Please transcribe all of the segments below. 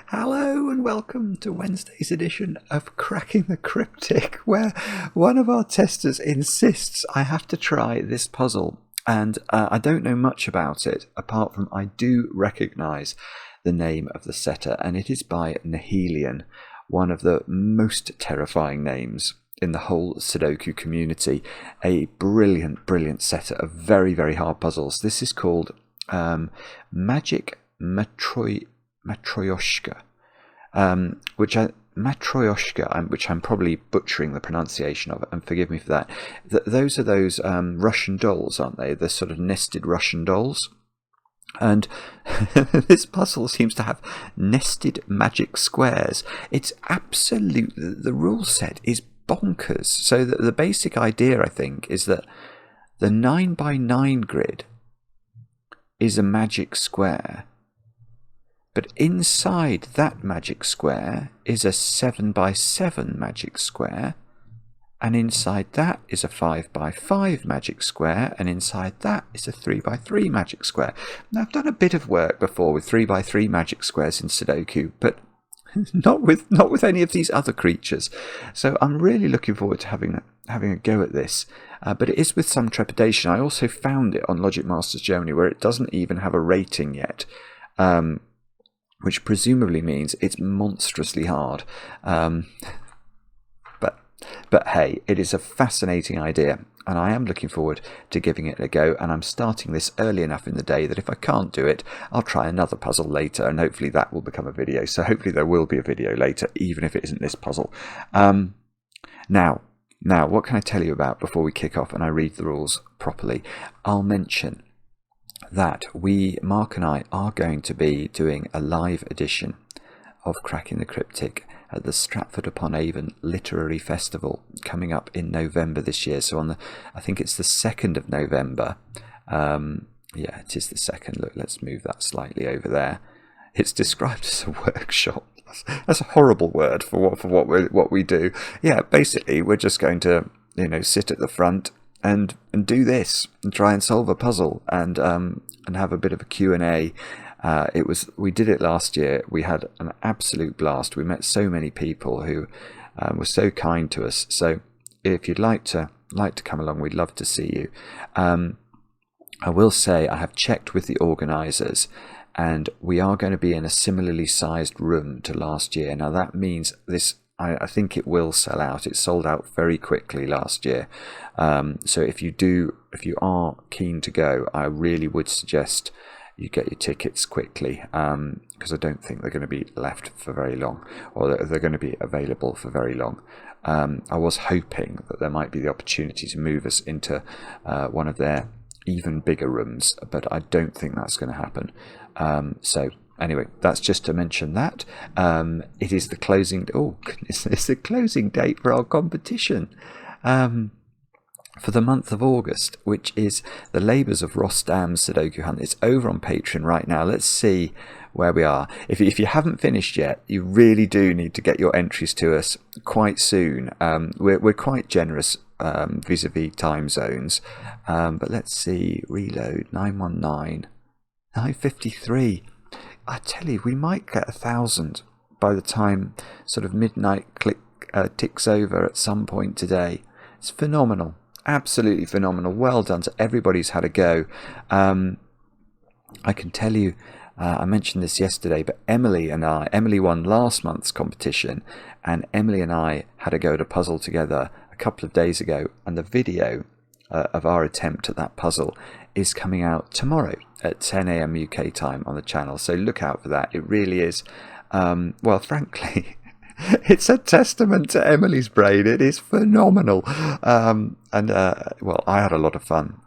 Hello and welcome to Wednesday's edition of Cracking the Cryptic, where one of our testers insists I have to try this puzzle, and I don't know much about it, apart from I do recognise the name of the setter, and it is by Nahileon, one of the most terrifying names in the whole Sudoku community. A brilliant, brilliant setter of very, very hard puzzles. This is called Magic Matryoshka, which I'm probably butchering the pronunciation of it, and forgive me for that. Those are those Russian dolls, aren't they? The sort of nested Russian dolls. And this puzzle seems to have nested magic squares. It's absolute. The rule set is bonkers. So the basic idea, I think, is that the 9x9 grid is a magic square. But inside that magic square is a 7x7 magic square, and inside that is a 5x5 magic square, and inside that is a 3x3 magic square. Now, I've done a bit of work before with 3x3 magic squares in Sudoku, but not with any of these other creatures. So I'm really looking forward to having a go at this. But it is with some trepidation. I also found it on Logic Masters Germany, where it doesn't even have a rating yet. Which presumably means it's monstrously hard. But hey, it is a fascinating idea, and I am looking forward to giving it a go, and I'm starting this early enough in the day that if I can't do it, I'll try another puzzle later, and hopefully that will become a video. So hopefully there will be a video later, even if it isn't this puzzle. Now, what can I tell you about before we kick off and I read the rules properly? I'll mention that Mark and I, are going to be doing a live edition of Cracking the Cryptic at the Stratford Upon Avon Literary Festival coming up in November this year. So I think it's the 2nd of November. Yeah, it is the 2nd. Look, let's move that slightly over there. It's described as a workshop. That's a horrible word for what we do. Yeah, basically we're just going to sit at the front and do this and try and solve a puzzle and have a bit of a Q&A. We did it last year. We had an absolute blast. We met so many people who were so kind to us. So if you'd like to come along, we'd love to see you. I will say I have checked with the organisers, and we are going to be in a similarly sized room to last year. Now that means this. I think it will sell out. It sold out very quickly last year. So if you are keen to go, I really would suggest you get your tickets quickly, because I don't think they're going to be left for very long, or they're going to be available for very long. I was hoping that there might be the opportunity to move us into one of their even bigger rooms, but I don't think that's going to happen. So anyway, that's just to mention that. It is the closing. Oh goodness, it's the closing date for our competition for the month of August, which is the Labours of Rostam's Sudoku Hunt. It's over on Patreon right now. Let's see where we are. If you haven't finished yet, you really do need to get your entries to us quite soon. We're quite generous vis-a-vis time zones. But let's see. Reload 919 953. I tell you, we might get 1,000 by the time sort of midnight ticks over at some point today. It's phenomenal, absolutely phenomenal. Well done to everybody who's had a go. I can tell you, I mentioned this yesterday, but Emily won last month's competition, and Emily and I had a go at a puzzle together a couple of days ago, and the video of our attempt at that puzzle is coming out tomorrow at 10 a.m. UK time on the channel, so look out for that. It really is, well, frankly, it's a testament to Emily's brain. It is phenomenal. Well, I had a lot of fun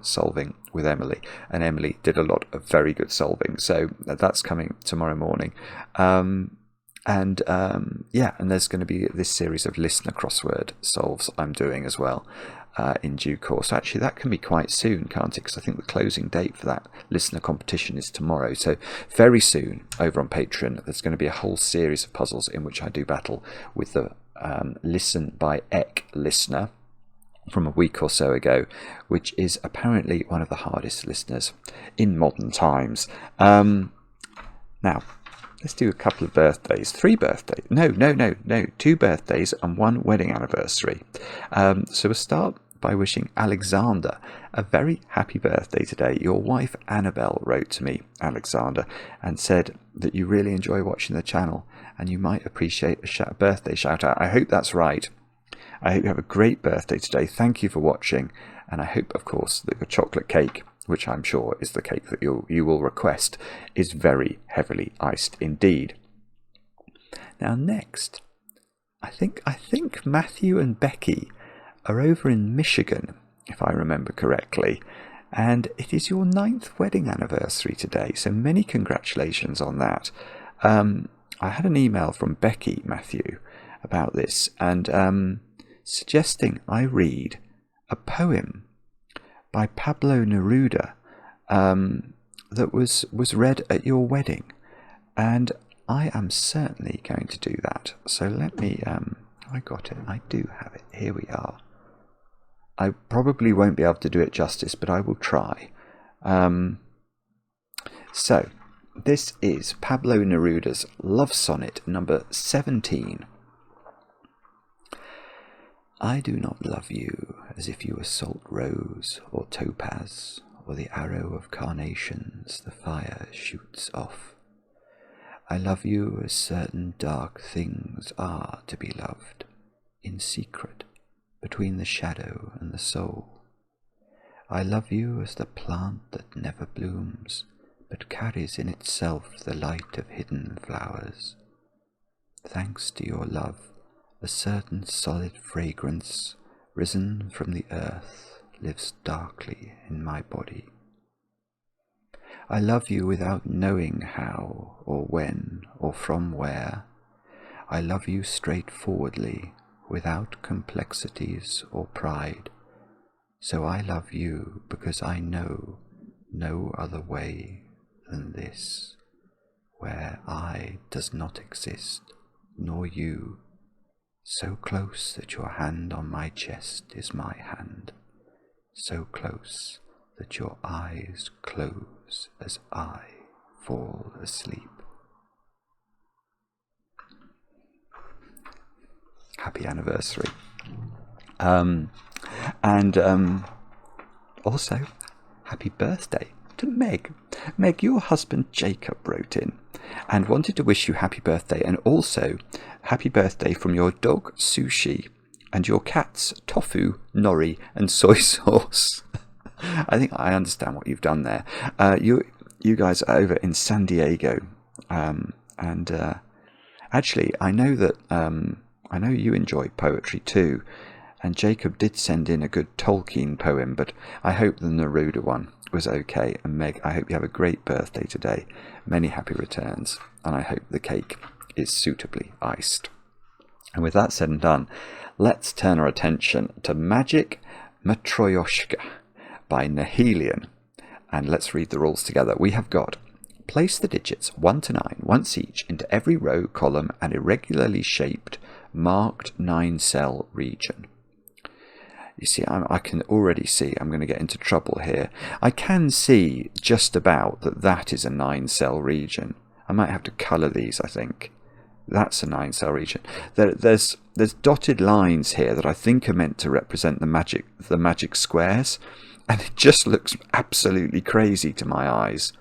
solving with Emily, and Emily did a lot of very good solving, so that's coming tomorrow morning. And there's going to be this series of listener crossword solves I'm doing as well in due course. Actually, that can be quite soon, can't it? Because I think the closing date for that listener competition is tomorrow. So very soon over on Patreon, there's going to be a whole series of puzzles in which I do battle with the Listen by Eck listener from a week or so ago, which is apparently one of the hardest listeners in modern times. Now, let's do a couple of birthdays. 3 birthdays. No. 2 birthdays and 1 wedding anniversary. So we'll start by wishing Alexander a very happy birthday today. Your wife Annabelle wrote to me, Alexander, and said that you really enjoy watching the channel and you might appreciate a birthday shout out. I hope that's right. I hope you have a great birthday today. Thank you for watching, and I hope, of course, that your chocolate cake, which I'm sure is the cake that you will request, is very heavily iced indeed. Now next, I think Matthew and Becky are over in Michigan, if I remember correctly, and it is your 9th wedding anniversary today, so many congratulations on that. I had an email from Becky, Matthew, about this, and suggesting I read a poem by Pablo Neruda that was read at your wedding, and I am certainly going to do that. So let me, I got it, I do have it, here we are. I probably won't be able to do it justice, but I will try. So, this is Pablo Neruda's Love Sonnet number 17. I do not love you as if you were salt rose or topaz or the arrow of carnations the fire shoots off. I love you as certain dark things are to be loved, in secret, between the shadow and the soul. I love you as the plant that never blooms, but carries in itself the light of hidden flowers. Thanks to your love, a certain solid fragrance, risen from the earth, lives darkly in my body. I love you without knowing how, or when, or from where. I love you straightforwardly, without complexities or pride. So I love you because I know no other way than this, where I does not exist, nor you, so close that your hand on my chest is my hand, so close that your eyes close as I fall asleep. Happy anniversary. Also, happy birthday to Meg. Meg, your husband Jacob wrote in and wanted to wish you happy birthday, and also happy birthday from your dog Sushi and your cats Tofu, Nori and Soy Sauce. I think I understand what you've done there. You guys are over in San Diego, and actually I know that I know you enjoy poetry too, and Jacob did send in a good Tolkien poem, but I hope the Neruda one was okay. And Meg, I hope you have a great birthday today. Many happy returns, and I hope the cake is suitably iced. And with that said and done, let's turn our attention to Magic Matryoshka by Nahileon, and let's read the rules together. We have got: place the digits 1 to 9 once each into every row, column and irregularly shaped marked 9-cell region. You see, I can already see I'm going to get into trouble here. I can see just about that is a 9-cell region. I might have to colour these, I think. That's a 9-cell region. There's dotted lines here that I think are meant to represent the magic squares, and it just looks absolutely crazy to my eyes.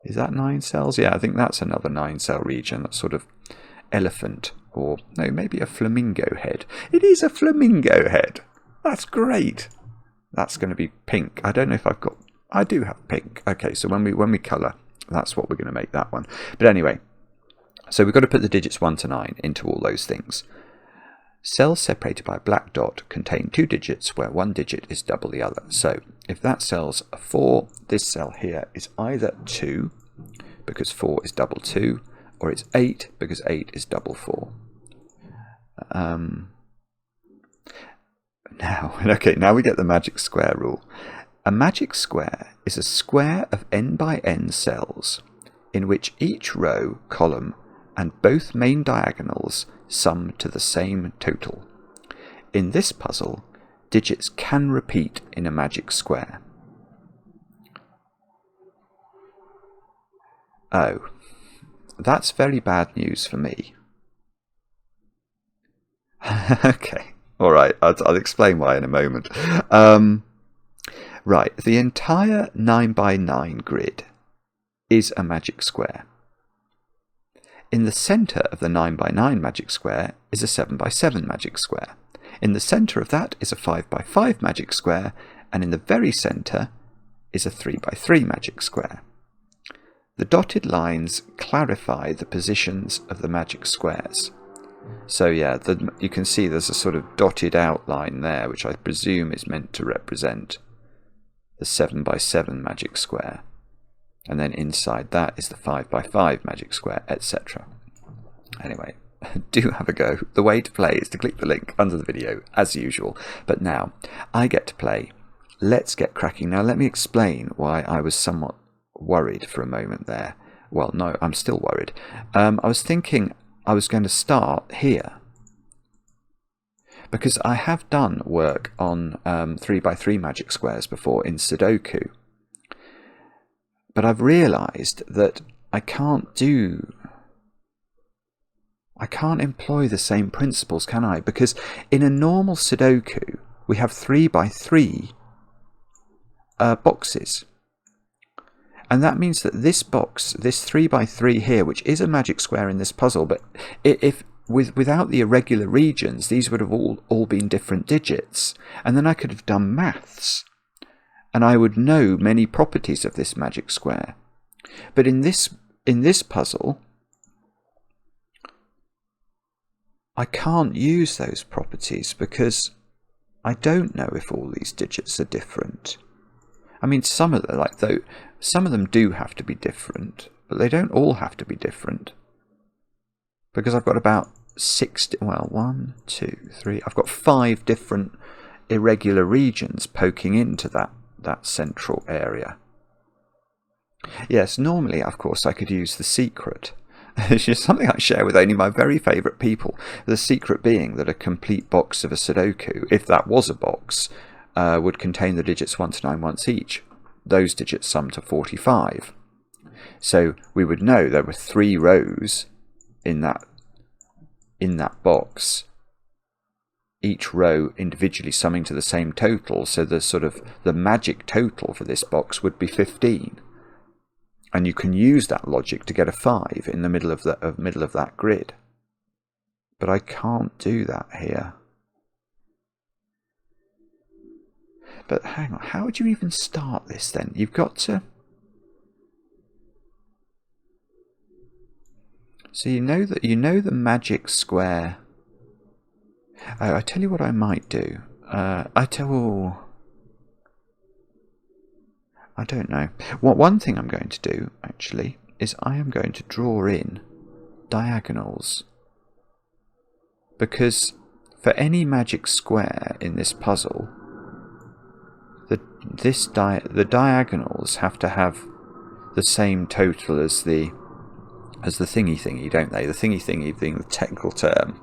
Is that 9 cells? Yeah, I think that's another 9-cell region. That's sort of elephant, or no, maybe a flamingo head. It is a flamingo head. That's great. That's going to be pink. I don't know if I do have pink. Okay, so when we colour, that's what we're going to make that one. But anyway, so we've got to put the digits 1 to 9 into all those things. Cells separated by a black dot contain 2 digits where one digit is double the other. So if that cell's a 4, this cell here is either 2, because 4 is double 2, or it's 8, because 8 is double 4. Now we get the magic square rule. A magic square is a square of n by n cells in which each row, column, and both main diagonals sum to the same total. In this puzzle, digits can repeat in a magic square. Oh, that's very bad news for me. Okay, all right, I'll explain why in a moment. Right, the entire 9 by 9 grid is a magic square. In the centre of the 9 by 9 magic square is a 7 by 7 magic square. In the centre of that is a 5 by 5 magic square, and in the very centre is a 3 by 3 magic square. The dotted lines clarify the positions of the magic squares. So yeah, you can see there's a sort of dotted outline there, which I presume is meant to represent the 7 by 7 magic square. And then inside that is the 5 by 5 magic square, etc. Anyway, do have a go. The way to play is to click the link under the video, as usual. But now, I get to play. Let's get cracking. Now, let me explain why I was somewhat worried for a moment there. Well, no, I'm still worried. I was thinking I was going to start here, because I have done work on 3 by 3 magic squares before in Sudoku. But I've realised that I can't employ the same principles, can I? Because in a normal Sudoku, we have 3 by 3 boxes. And that means that this box, this 3 by 3 here, which is a magic square in this puzzle, but without the irregular regions, these would have all been different digits. And then I could have done maths, and I would know many properties of this magic square. But in this puzzle, I can't use those properties because I don't know if all these digits are different. I mean, some of them do have to be different, but they don't all have to be different. Because I've got about 1, 2, 3, I've got 5 different irregular regions poking into that central area. Yes, normally, of course, I could use the secret. It's just something I share with only my very favourite people. The secret being that a complete box of a Sudoku, if that was a box, would contain the digits 1 to 9 once each. Those digits sum to 45. So we would know there were 3 rows in that box, each row individually summing to the same total. So the magic total for this box would be 15. And you can use that logic to get a 5 in the middle of that grid. But I can't do that here. But hang on, how would you even start this then? You've got to... So you know the magic square. Oh, I tell you what I might do. I don't know. One thing I'm going to do, actually, is I am going to draw in diagonals. Because for any magic square in this puzzle, the diagonals have to have the same total as the thingy, don't they? The thingy being the technical term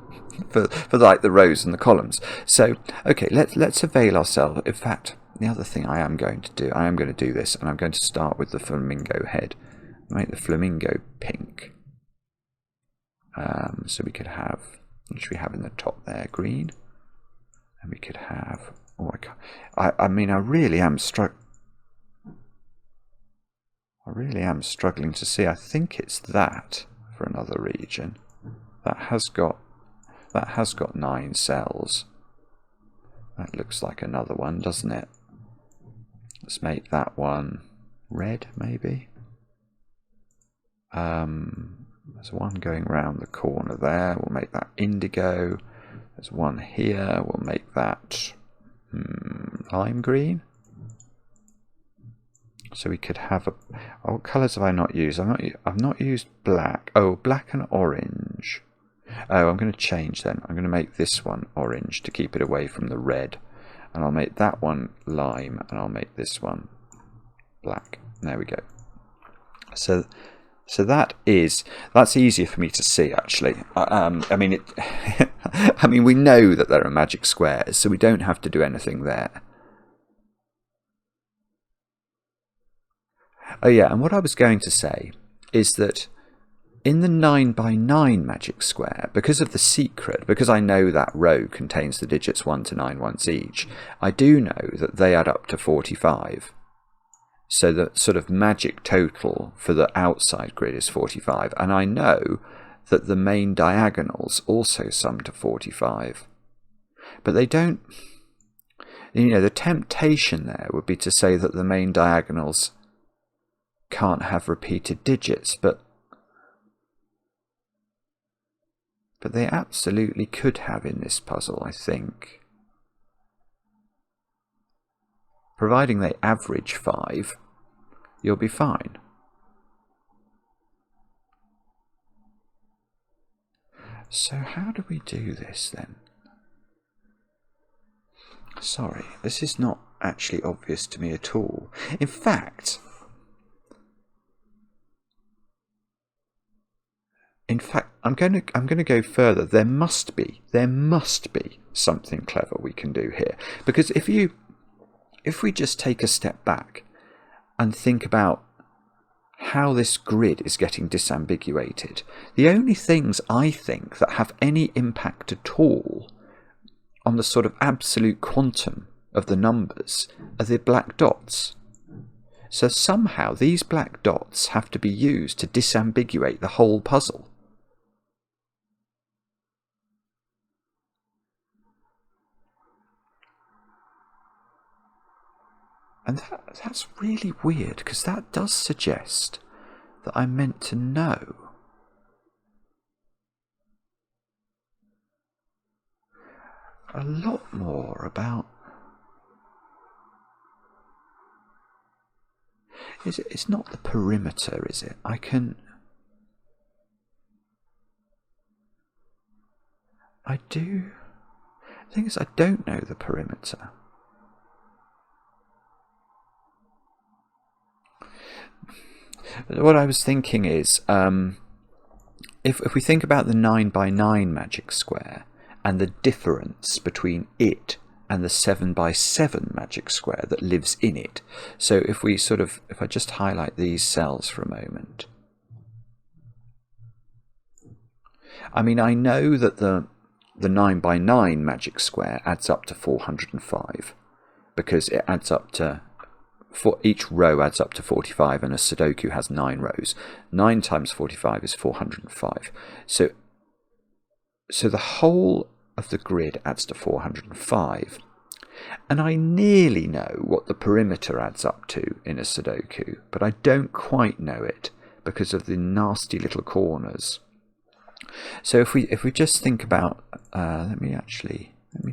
for like the rows and the columns. So, okay, let's avail ourselves. In fact, the other thing I am going to do this, and I'm going to start with the flamingo head. Make the flamingo pink. So we could have, what should we have in the top there? Green. And we could have, I mean, I really am struggling to see. I think it's that for another region. That has got 9 cells. That looks like another one, doesn't it? Let's make that one red, maybe. There's one going round the corner there. We'll make that indigo. There's one here. We'll make that lime green. So we could have what colours have I not used? I've not used black. Oh, black and orange. Oh, I'm going to change then. I'm going to make this one orange to keep it away from the red. And I'll make that one lime, and I'll make this one black. There we go. So that's easier for me to see, actually. I mean, I mean, we know that there are magic squares, so we don't have to do anything there. Oh yeah, and what I was going to say is that in the 9 by 9 magic square, because of the secret, because I know that row contains the digits 1 to 9 once each, I do know that they add up to 45. So the sort of magic total for the outside grid is 45, and I know that the main diagonals also sum to 45. But they don't, the temptation there would be to say that the main diagonals can't have repeated digits, but they absolutely could have in this puzzle, I think. Providing they average 5, you'll be fine. So how do we do this then? Sorry, this is not actually obvious to me at all. In fact, I'm going to go further. There must be something clever we can do here, because if we just take a step back and think about how this grid is getting disambiguated, the only things I think that have any impact at all on the sort of absolute quantum of the numbers are the black dots. So somehow these black dots have to be used to disambiguate the whole puzzle. And that's really weird, because that does suggest that I'm meant to know. A lot more about... It's not the perimeter, is it? The thing is, I don't know the perimeter. What I was thinking is, if we think about the 9 by 9 magic square and the difference between it and the 7 by 7 magic square that lives in it. So if I just highlight these cells for a moment. I mean, I know that the 9 by 9 magic square adds up to 405, because it adds up to... For each row adds up to 45, and a Sudoku has 9 rows. 9 times 45 is 405. So the whole of the grid adds to 405. And I nearly know what the perimeter adds up to in a Sudoku, but I don't quite know it because of the nasty little corners. So if we just think about... let me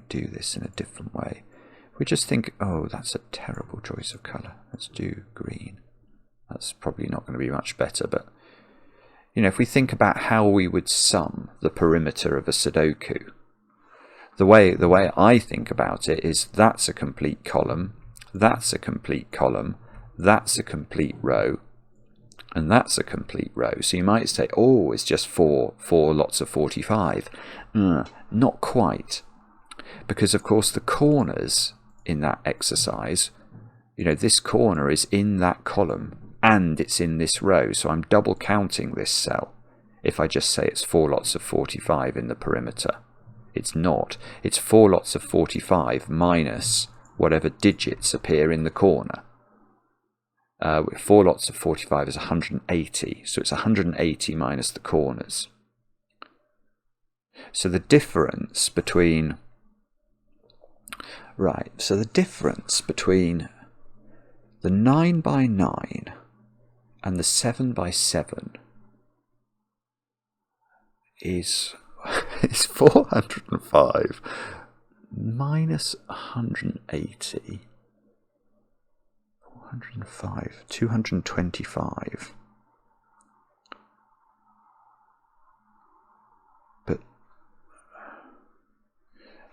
do this in a different way. We just think, oh, that's a terrible choice of colour. Let's do green. That's probably not going to be much better, but if we think about how we would sum the perimeter of a Sudoku, the way I think about it is that's a complete column, that's a complete column, that's a complete row, and that's a complete row. So you might say, oh, it's just four lots of 45. Not quite, because of course the corners in that exercise, this corner is in that column and it's in this row, so I'm double counting this cell if I just say it's 4 lots of 45 in the perimeter. It's not. It's 4 lots of 45 minus whatever digits appear in the corner. 4 lots of 45 is 180, so it's 180 minus the corners. So the difference between... Right, so the difference between the 9 by 9 and the 7 by 7 is 405 minus 180. 405, 225. But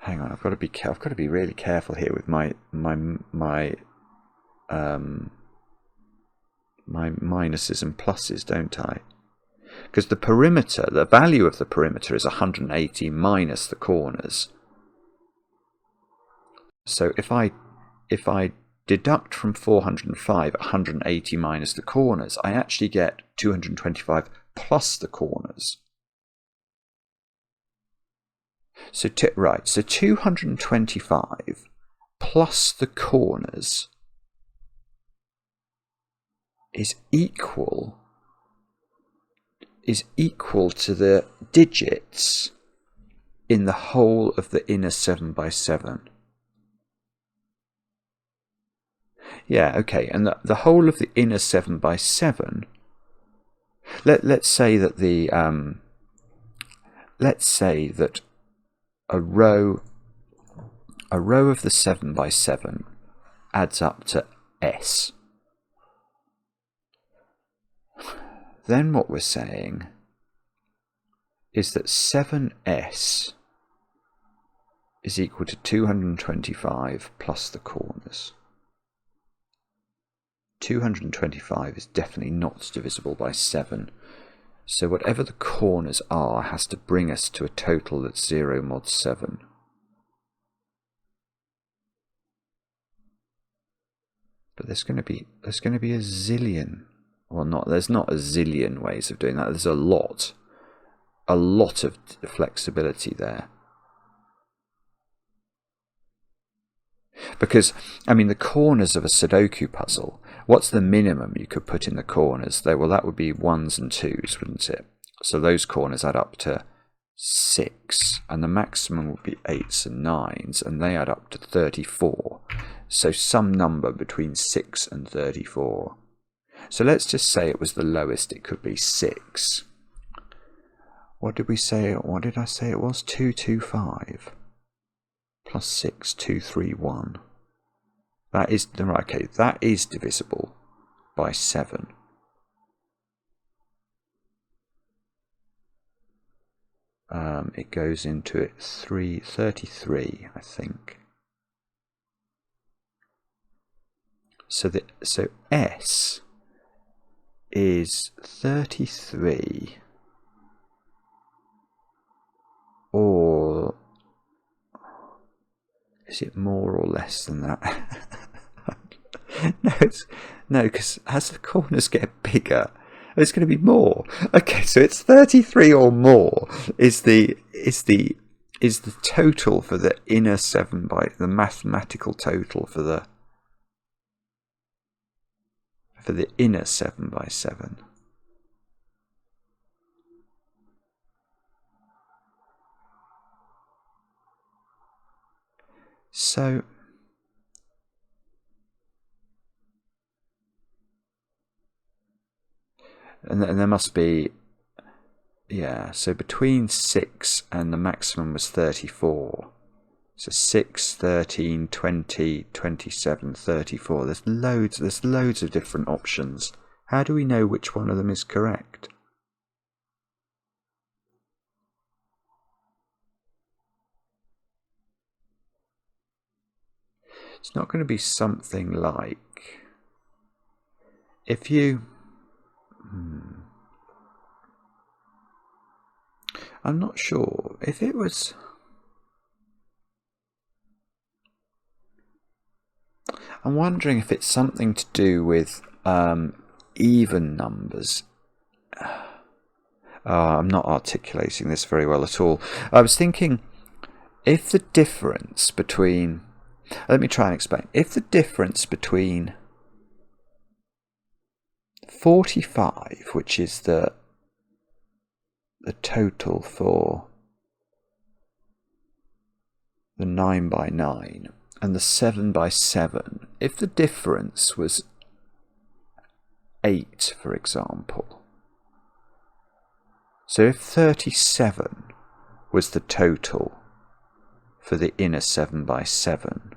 hang on, I've got to be really careful here with my minuses and pluses, don't I? Because the perimeter, the value of the perimeter is 180 minus the corners. So if I deduct from 405 180 minus the corners, I actually get 225 plus the corners. So, so 225 plus the corners is equal to the digits in the whole of the inner 7 by 7. Yeah, okay, and the whole of the inner 7 by 7. Let's say that a row of the 7 by 7 adds up to S. Then what we're saying is that 7S is equal to 225 plus the corners. 225 is definitely not divisible by 7. So whatever the corners are has to bring us to a total that's 0 mod 7. But there's going to be a zillion, well, there's not a zillion ways of doing that. There's a lot of flexibility there. Because, I mean, the corners of a Sudoku puzzle, what's the minimum you could put in the corners? Well, that would be 1s and 2s, wouldn't it? So those corners add up to 6, and the maximum would be 8s and 9s, and they add up to 34. So some number between 6 and 34. So let's just say it was the lowest it could be, 6. What did we say? What did I say it was? 225 plus 6, 231. That is okay. That is divisible by 7. It goes into it 33, I think. So S is 33, or is it more or less than that? No, because as the corners get bigger, it's going to be more. Okay, so it's 33 or more is the total for the inner 7 by the mathematical total for the inner 7 by 7. So and there must be, yeah, so between 6 and the maximum was 34. So 6, 13, 20, 27, 34. There's loads of different options. How do we know which one of them is correct? It's not going to be something like, if you, I'm not sure if it was, I'm wondering if it's something to do with even numbers. I'm not articulating this very well at all. I was thinking, if the difference between, let me try and explain. If the difference between 45, which is the total for the 9 by 9, and the 7 by 7, if the difference was 8, for example, so if 37 was the total for the inner 7 by 7,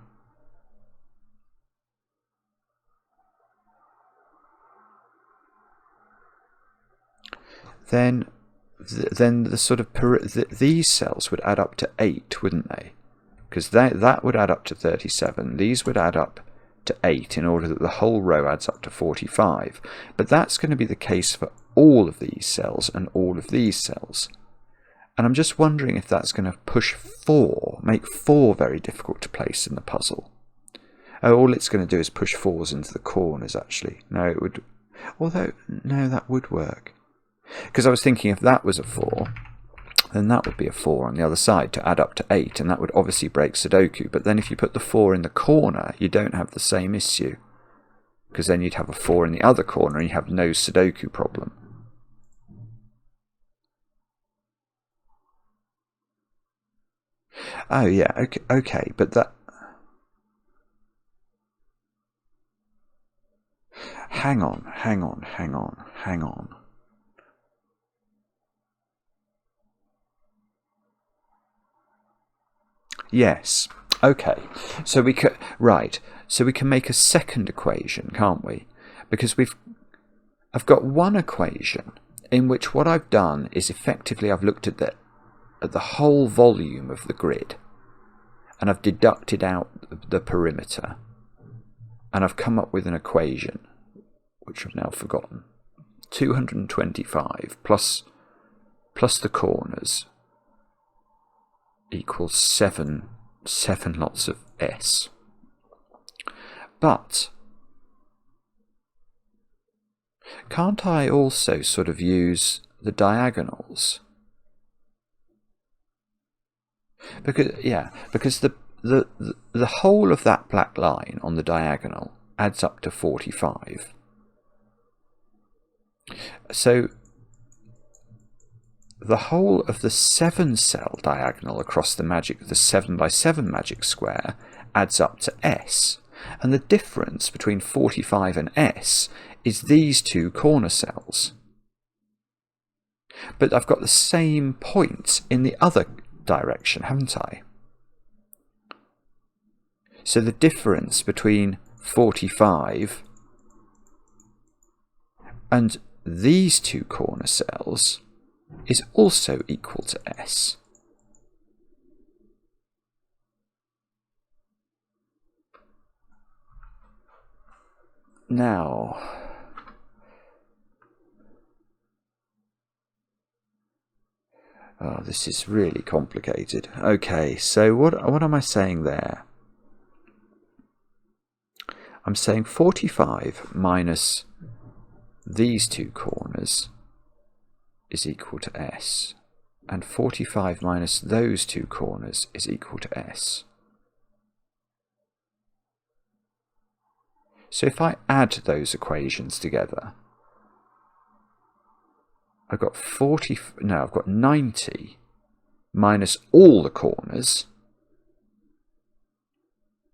then the sort of these cells would add up to 8, wouldn't they? Because that would add up to 37. These would add up to 8 in order that the whole row adds up to 45. But that's going to be the case for all of these cells and all of these cells. And I'm just wondering if that's going to push 4, make 4 very difficult to place in the puzzle. Oh, all it's going to do is push 4s into the corners, actually. No, it would... Although, no, that would work. Because I was thinking if that was a 4, then that would be a 4 on the other side to add up to 8, and that would obviously break Sudoku. But then if you put the 4 in the corner, you don't have the same issue. Because then you'd have a 4 in the other corner and you have no Sudoku problem. Oh, yeah, okay, but that... Hang on. Yes, okay, so we can... Right, so we can make a second equation, can't we? Because I've got one equation in which what I've done is effectively I've looked at the whole volume of the grid, and I've deducted out the perimeter, and I've come up with an equation which I've now forgotten. 225 plus the corners equals 7 lots of S. But can't I also sort of use the diagonals? Because the whole of that black line on the diagonal adds up to 45. So the whole of the 7-cell diagonal across the 7 by 7 magic square adds up to S. And the difference between 45 and S is these two corner cells. But I've got the same points in the other direction, haven't I? So the difference between 45 and these two corner cells is also equal to S. Now, oh, this is really complicated. Okay, so what am I saying there? I'm saying 45 minus these two corners is equal to S, and 45 minus those two corners is equal to S. So if I add those equations together, I've got 90 minus all the corners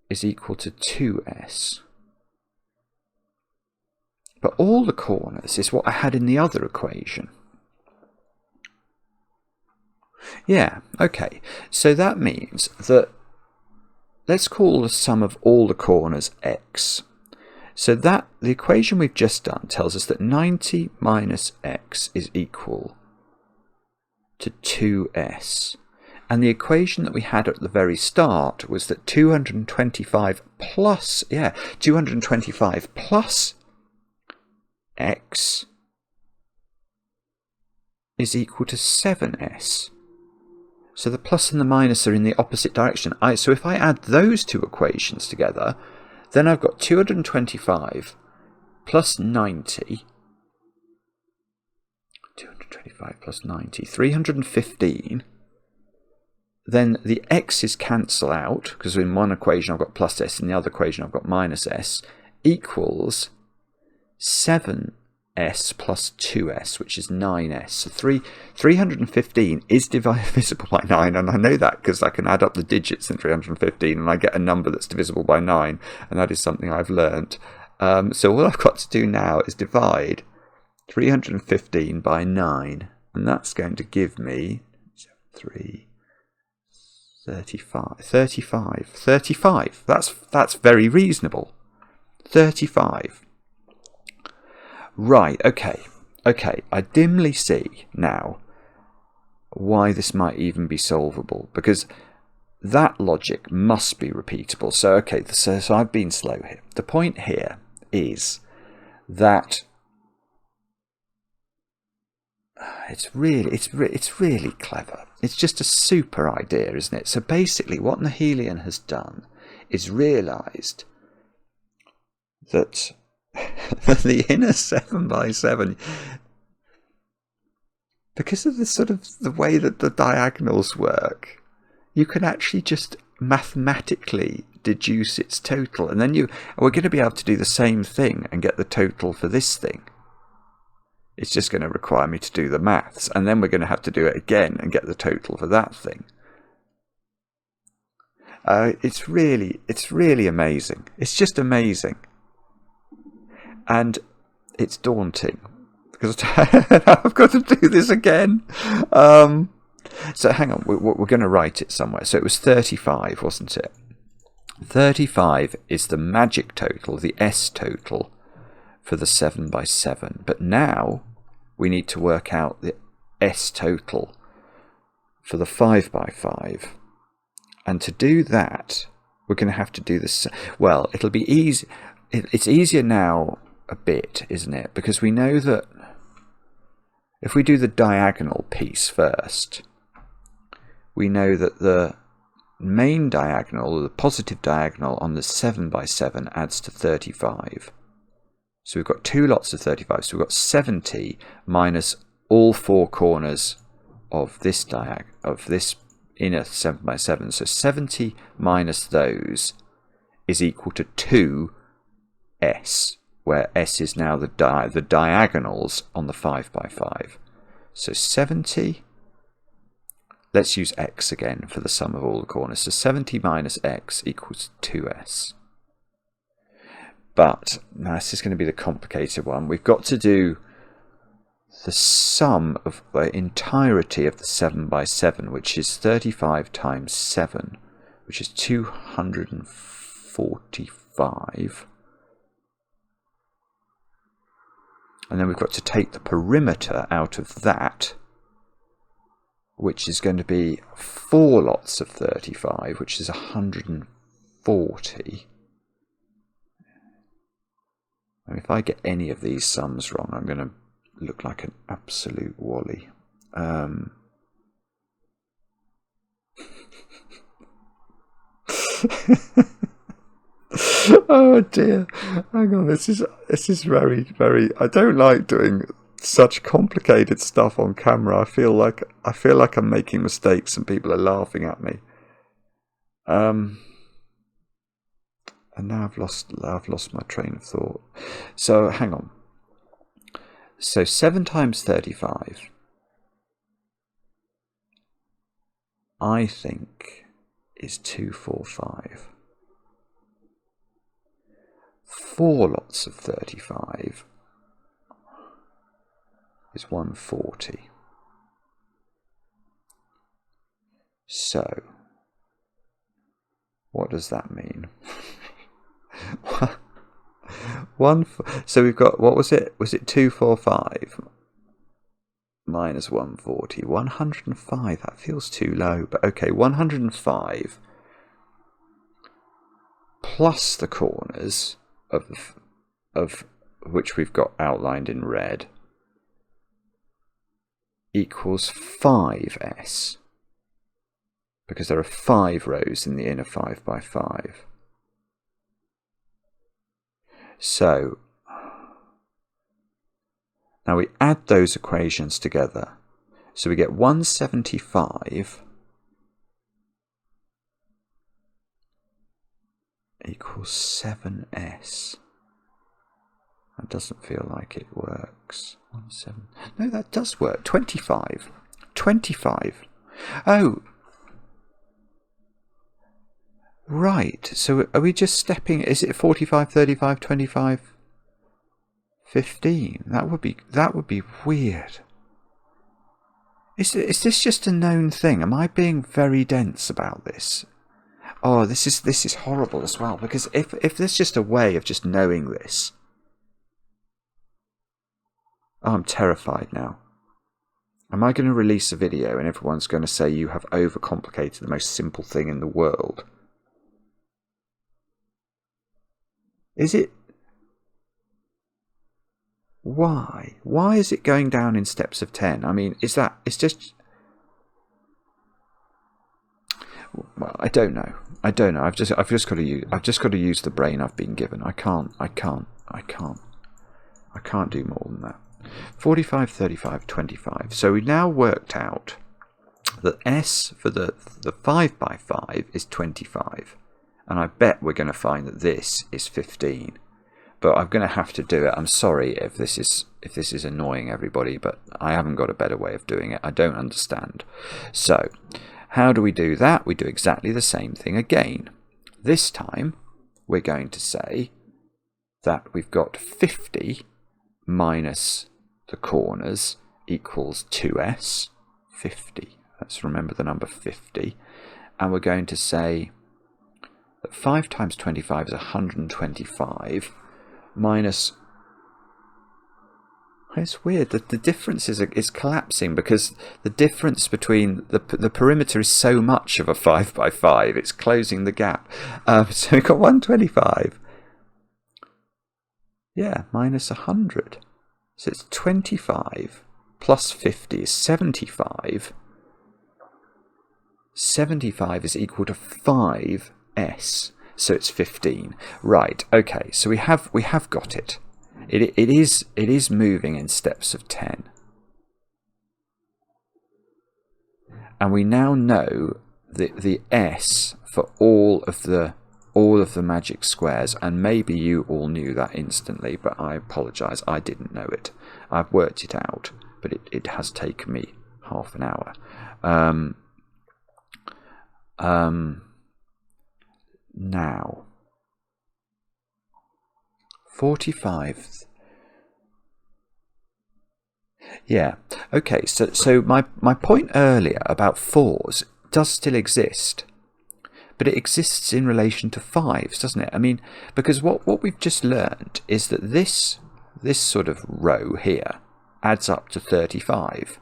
is equal to 2S. But all the corners is what I had in the other equation. Yeah, okay. So that means that, let's call the sum of all the corners x. So that the equation we've just done tells us that 90 minus x is equal to 2s. And the equation that we had at the very start was that 225 plus x is equal to 7s. So the plus and the minus are in the opposite direction. So if I add those two equations together, then I've got 225 plus 90. 225 plus 90, 315. Then the x's cancel out, because in one equation I've got plus s, in the other equation I've got minus s, equals 7s plus 2s, which is 9s. So 315 is divisible by 9, and I know that because I can add up the digits in 315 and I get a number that's divisible by 9, and that is something I've learnt. So all I've got to do now is divide 315 by 9, and that's going to give me 35. That's very reasonable. 35. Right, okay, I dimly see now why this might even be solvable, because that logic must be repeatable. So, okay, so I've been slow here. The point here is that it's really clever. It's just a super idea, isn't it? So basically what Nahileon has done is realised that the inner 7 by 7, because of the sort of the way that the diagonals work, you can actually just mathematically deduce its total, and then we're going to be able to do the same thing and get the total for this thing. It's just going to require me to do the maths, and then we're going to have to do it again and get the total for that thing. It's really amazing. It's just amazing. And it's daunting, because I've got to do this again. So hang on, we're going to write it somewhere. So it was 35, wasn't it? 35 is the magic total, the S total, for the 7 by 7. But now we need to work out the S total for the 5 by 5. And to do that, we're going to have to do this. Well, it'll be easy. It's easier now a bit, isn't it? Because we know that if we do the diagonal piece first, we know that the main diagonal, or the positive diagonal on the 7 by 7 adds to 35. So we've got two lots of 35. So we've got 70 minus all four corners of this inner 7 by 7. So 70 minus those is equal to 2s, where s is now the diagonals on the 5 by 5. So 70, let's use x again for the sum of all the corners. So 70 minus x equals 2s. But now this is going to be the complicated one. We've got to do the sum of the entirety of the 7 by 7, which is 35 times 7, which is 245. And then we've got to take the perimeter out of that, which is going to be 4 lots of 35, which is 140. And if I get any of these sums wrong, I'm going to look like an absolute wally. Oh dear, hang on, this is very, very, I don't like doing such complicated stuff on camera. I feel like I'm making mistakes and people are laughing at me. And now I've lost my train of thought. So hang on. So 7 times 35, I think, is 245. 4 lots of 35 is 140. So, what does that mean? So we've got, what was it? Was it 245 minus 140? 105. That feels too low, but okay, 105 plus the corners of which we've got outlined in red equals 5s, because there are 5 rows in the inner 5 by 5. So now we add those equations together. So we get 175 equals 7s. That doesn't feel like it works. No, that does work. 25. Oh, right. So are we just stepping? Is it 45, 35, 25, 15? That would be weird. Is this just a known thing? Am I being very dense about this? Oh, this is horrible as well, because if there's just a way of just knowing this, oh, I'm terrified now. Am I going to release a video and everyone's going to say you have overcomplicated the most simple thing in the world? Is it? Why? Why is it going down in steps of 10? I mean, it's just... well, I don't know. I've just got to use the brain I've been given. I can't do more than that. 45, 35, 25. So we now worked out that S for the 5 by 5 is 25. And I bet we're going to find that this is 15. But I'm going to have to do it. I'm sorry if this is annoying everybody, but I haven't got a better way of doing it. I don't understand. So, how do we do that? We do exactly the same thing again. This time, we're going to say that we've got 50 minus the corners equals 2s. 50. Let's remember the number 50. And we're going to say that 5 times 25 is 125. Minus, it's weird that the difference is collapsing because the difference between the perimeter is so much of a 5 by 5, it's closing the gap. So we've got 125. Yeah, minus 100. So it's 25 plus 50 is 75. 75 is equal to 5s. So it's 15. Right, okay, so we have got it. It is moving in steps of 10. And we now know the S for all of the magic squares, and maybe you all knew that instantly, but I apologise, I didn't know it. I've worked it out, but it has taken me half an hour. Now, 45. Yeah, okay, so my point earlier about 4s does still exist, but it exists in relation to 5s, doesn't it? I mean, because what we've just learned is that this sort of row here adds up to 35,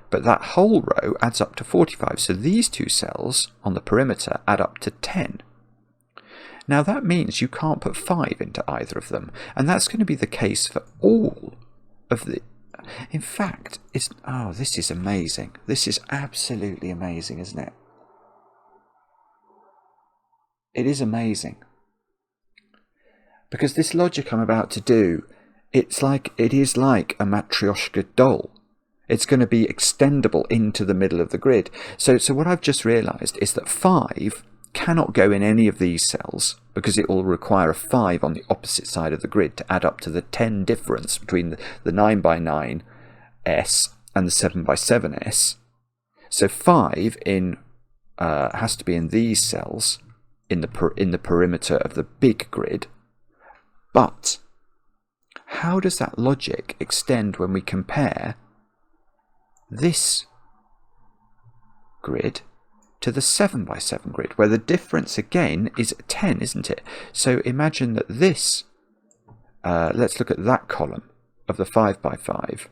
but that whole row adds up to 45, so these two cells on the perimeter add up to 10. Now that means you can't put 5 into either of them, and that's going to be the case for all of the... In fact, this is amazing. This is absolutely amazing, isn't it? It is amazing. Because this logic I'm about to do, it is like a Matryoshka doll. It's going to be extendable into the middle of the grid. So what I've just realised is that 5 cannot go in any of these cells because it will require a 5 on the opposite side of the grid to add up to the 10 difference between the 9 by 9 S and the 7 by 7 S. So 5 has to be in these cells in the perimeter of the big grid. But how does that logic extend when we compare this grid to the 7 by 7 grid, where the difference again is 10, isn't it? So imagine that this, let's look at that column of the 5 by 5.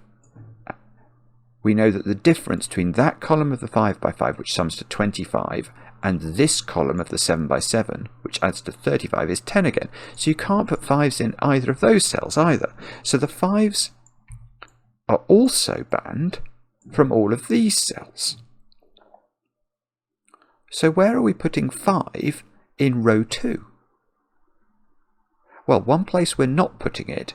We know that the difference between that column of the 5 by 5, which sums to 25, and this column of the 7 by 7, which adds to 35, is 10 again. So you can't put 5s in either of those cells either. So the 5s are also banned from all of these cells. So where are we putting 5 in row 2? Well, one place we're not putting it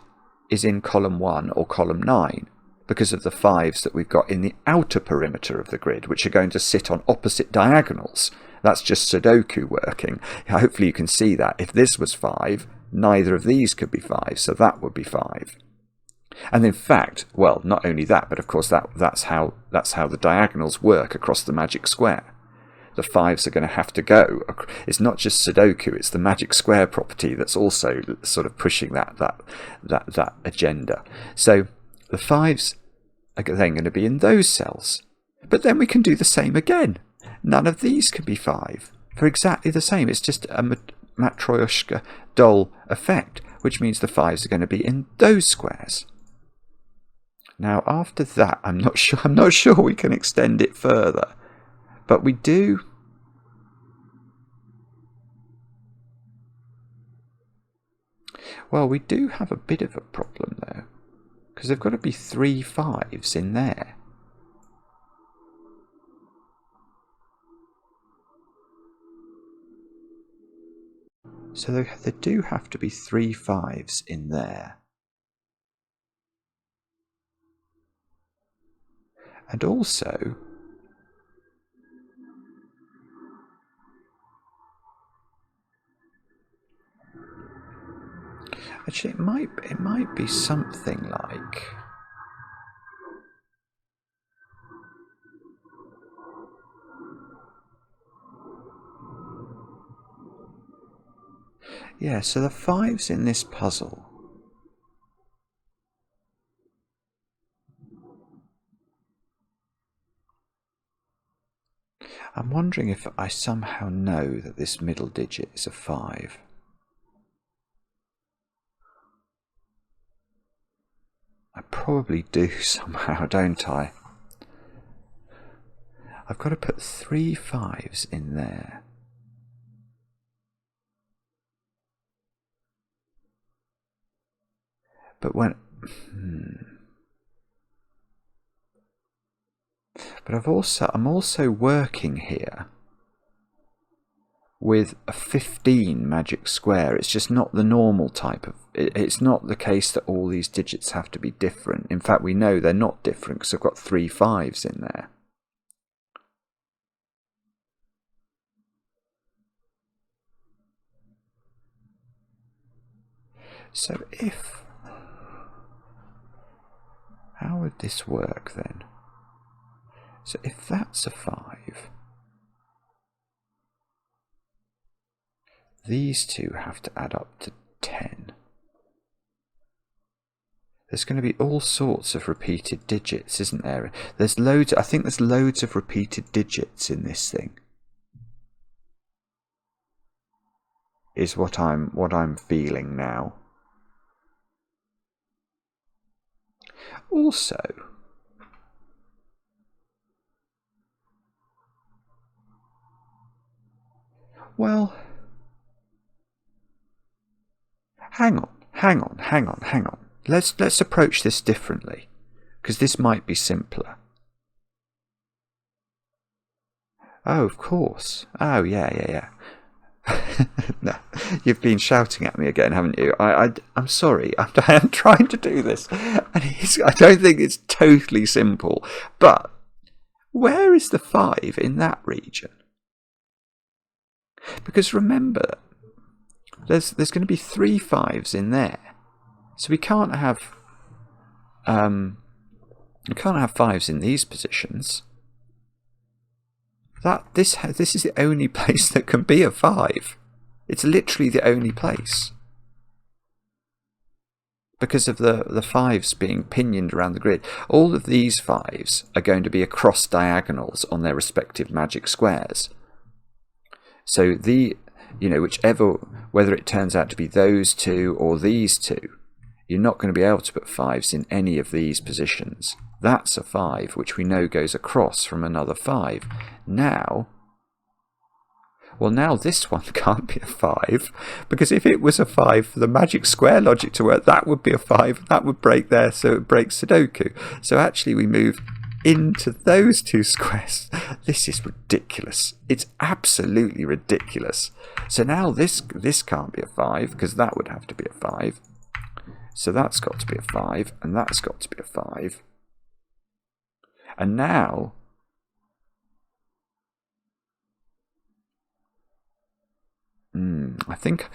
is in column 1 or column 9 because of the 5s that we've got in the outer perimeter of the grid, which are going to sit on opposite diagonals. That's just Sudoku working. Hopefully you can see that. If this was 5, neither of these could be 5, so that would be 5. And in fact, well, not only that, but of course that's how the diagonals work across the magic square. The 5s are going to have to go. It's not just Sudoku, it's the magic square property that's also sort of pushing that agenda. So the 5s are then going to be in those cells. But then we can do the same again. None of these can be 5 for exactly the same. It's just a Matryoshka doll effect, which means the 5s are going to be in those squares. Now after that, I'm not sure we can extend it further. But we do. Well, we do have a bit of a problem though, because there've got to be 3 5s in there. So there do have to be 3 5s in there. And also, actually it might be something like, yeah, so the 5s in this puzzle I'm wondering if I somehow know that this middle digit is a 5. I probably do somehow, don't I? I've got to put 3 5s in there. But when... But I'm also working here with a 15 magic square. It's just not the normal type of... It's not the case that all these digits have to be different. In fact, we know they're not different because I've got 3 5s in there. So if... How would this work then? So if that's a 5, these two have to add up to 10. There's going to be all sorts of repeated digits, isn't there? There's loads. I think there's loads of repeated digits in this thing. Is what I'm feeling now. Also, well, hang on. Let's approach this differently, because this might be simpler. Oh, of course. Oh, yeah. No, you've been shouting at me again, haven't you? I'm sorry. I am trying to do this, and I don't think it's totally simple. But where is the 5 in that region? Because remember, there's going to be 3 5s in there, so we can't have 5s in these positions. This is the only place that can be a 5. It's literally the only place. Because of the 5s being pinioned around the grid. All of these 5s are going to be across diagonals on their respective magic squares. So whether it turns out to be those two or these two, you're not going to be able to put 5s in any of these positions. That's a 5, which we know goes across from another 5. Now this one can't be a 5, because if it was a 5 for the magic square logic to work, that would be a 5, that would break there, so it breaks Sudoku. So actually we move into those two squares. This is ridiculous. It's absolutely ridiculous. So now this can't be a 5, because that would have to be a 5. So that's got to be a 5, and that's got to be a 5. And now I think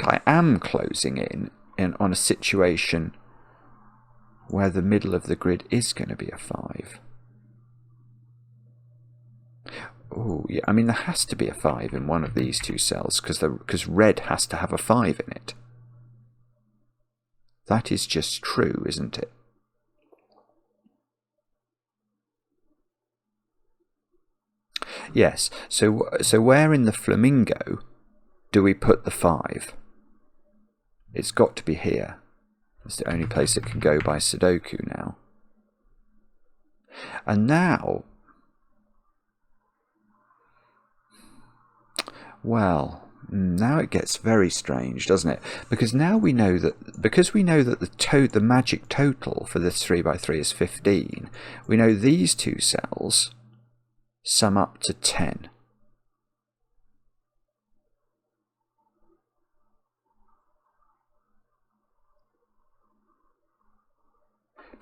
I am closing in on a situation where the middle of the grid is going to be a 5. Oh yeah, I mean there has to be a 5 in one of these two cells because red has to have a 5 in it. That is just true, isn't it? Yes. So where in the flamingo do we put the 5? It's got to be here. It's the only place it can go by Sudoku now. And now, well, now it gets very strange, doesn't it? Because now we know that the magic total for this 3x3 is 15. We know these two cells sum up to 10.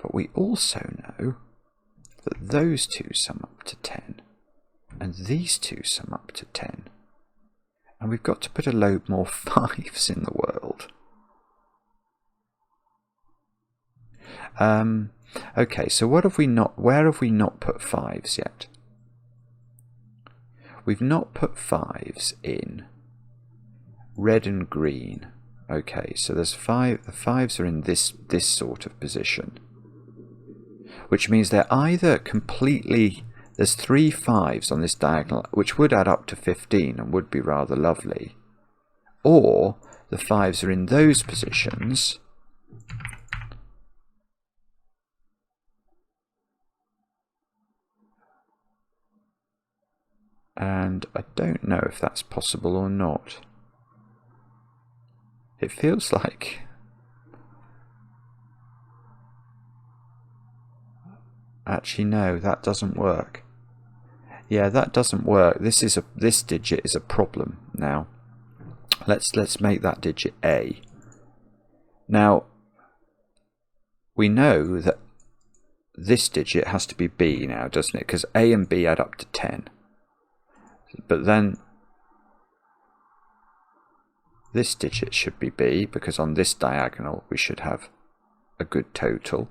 But we also know that those two sum up to 10, and these two sum up to 10. And we've got to put a load more 5s in the world. Okay, so where have we not put 5s yet? We've not put 5s in red and green. Okay, so there's the 5s are in this sort of position, which means they're either completely, there's 3 5s on this diagonal, which would add up to 15 and would be rather lovely, or the 5s are in those positions, and I don't know if that's possible or not. It feels like actually no, that doesn't work. Yeah, that doesn't work. This digit is a problem now. Let's make that digit A. Now we know that this digit has to be B now, doesn't it? Because A and B add up to 10. But then this digit should be B, because on this diagonal we should have a good total.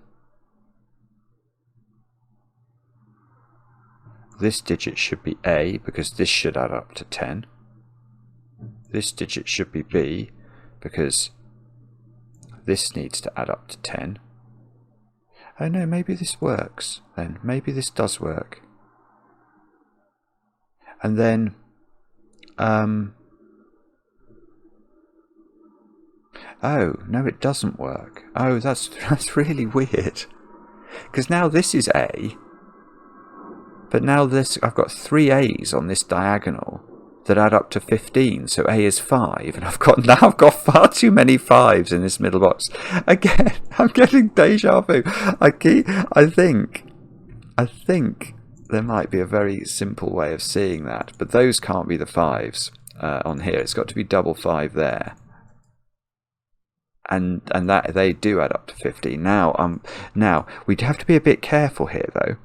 This digit should be A, because this should add up to 10. This digit should be B, because this needs to add up to 10. Oh no, maybe this works then. Maybe this does work. And then oh, no, it doesn't work. Oh, that's really weird. Because now this is A, but now I've got 3 A's on this diagonal that add up to 15, so A is 5, and I've got far too many 5s in this middle box. Again, I'm getting deja vu. I think there might be a very simple way of seeing that, but those can't be the 5s on here. It's got to be double 5 there. And that they do add up to 15. Now we'd have to be a bit careful here though,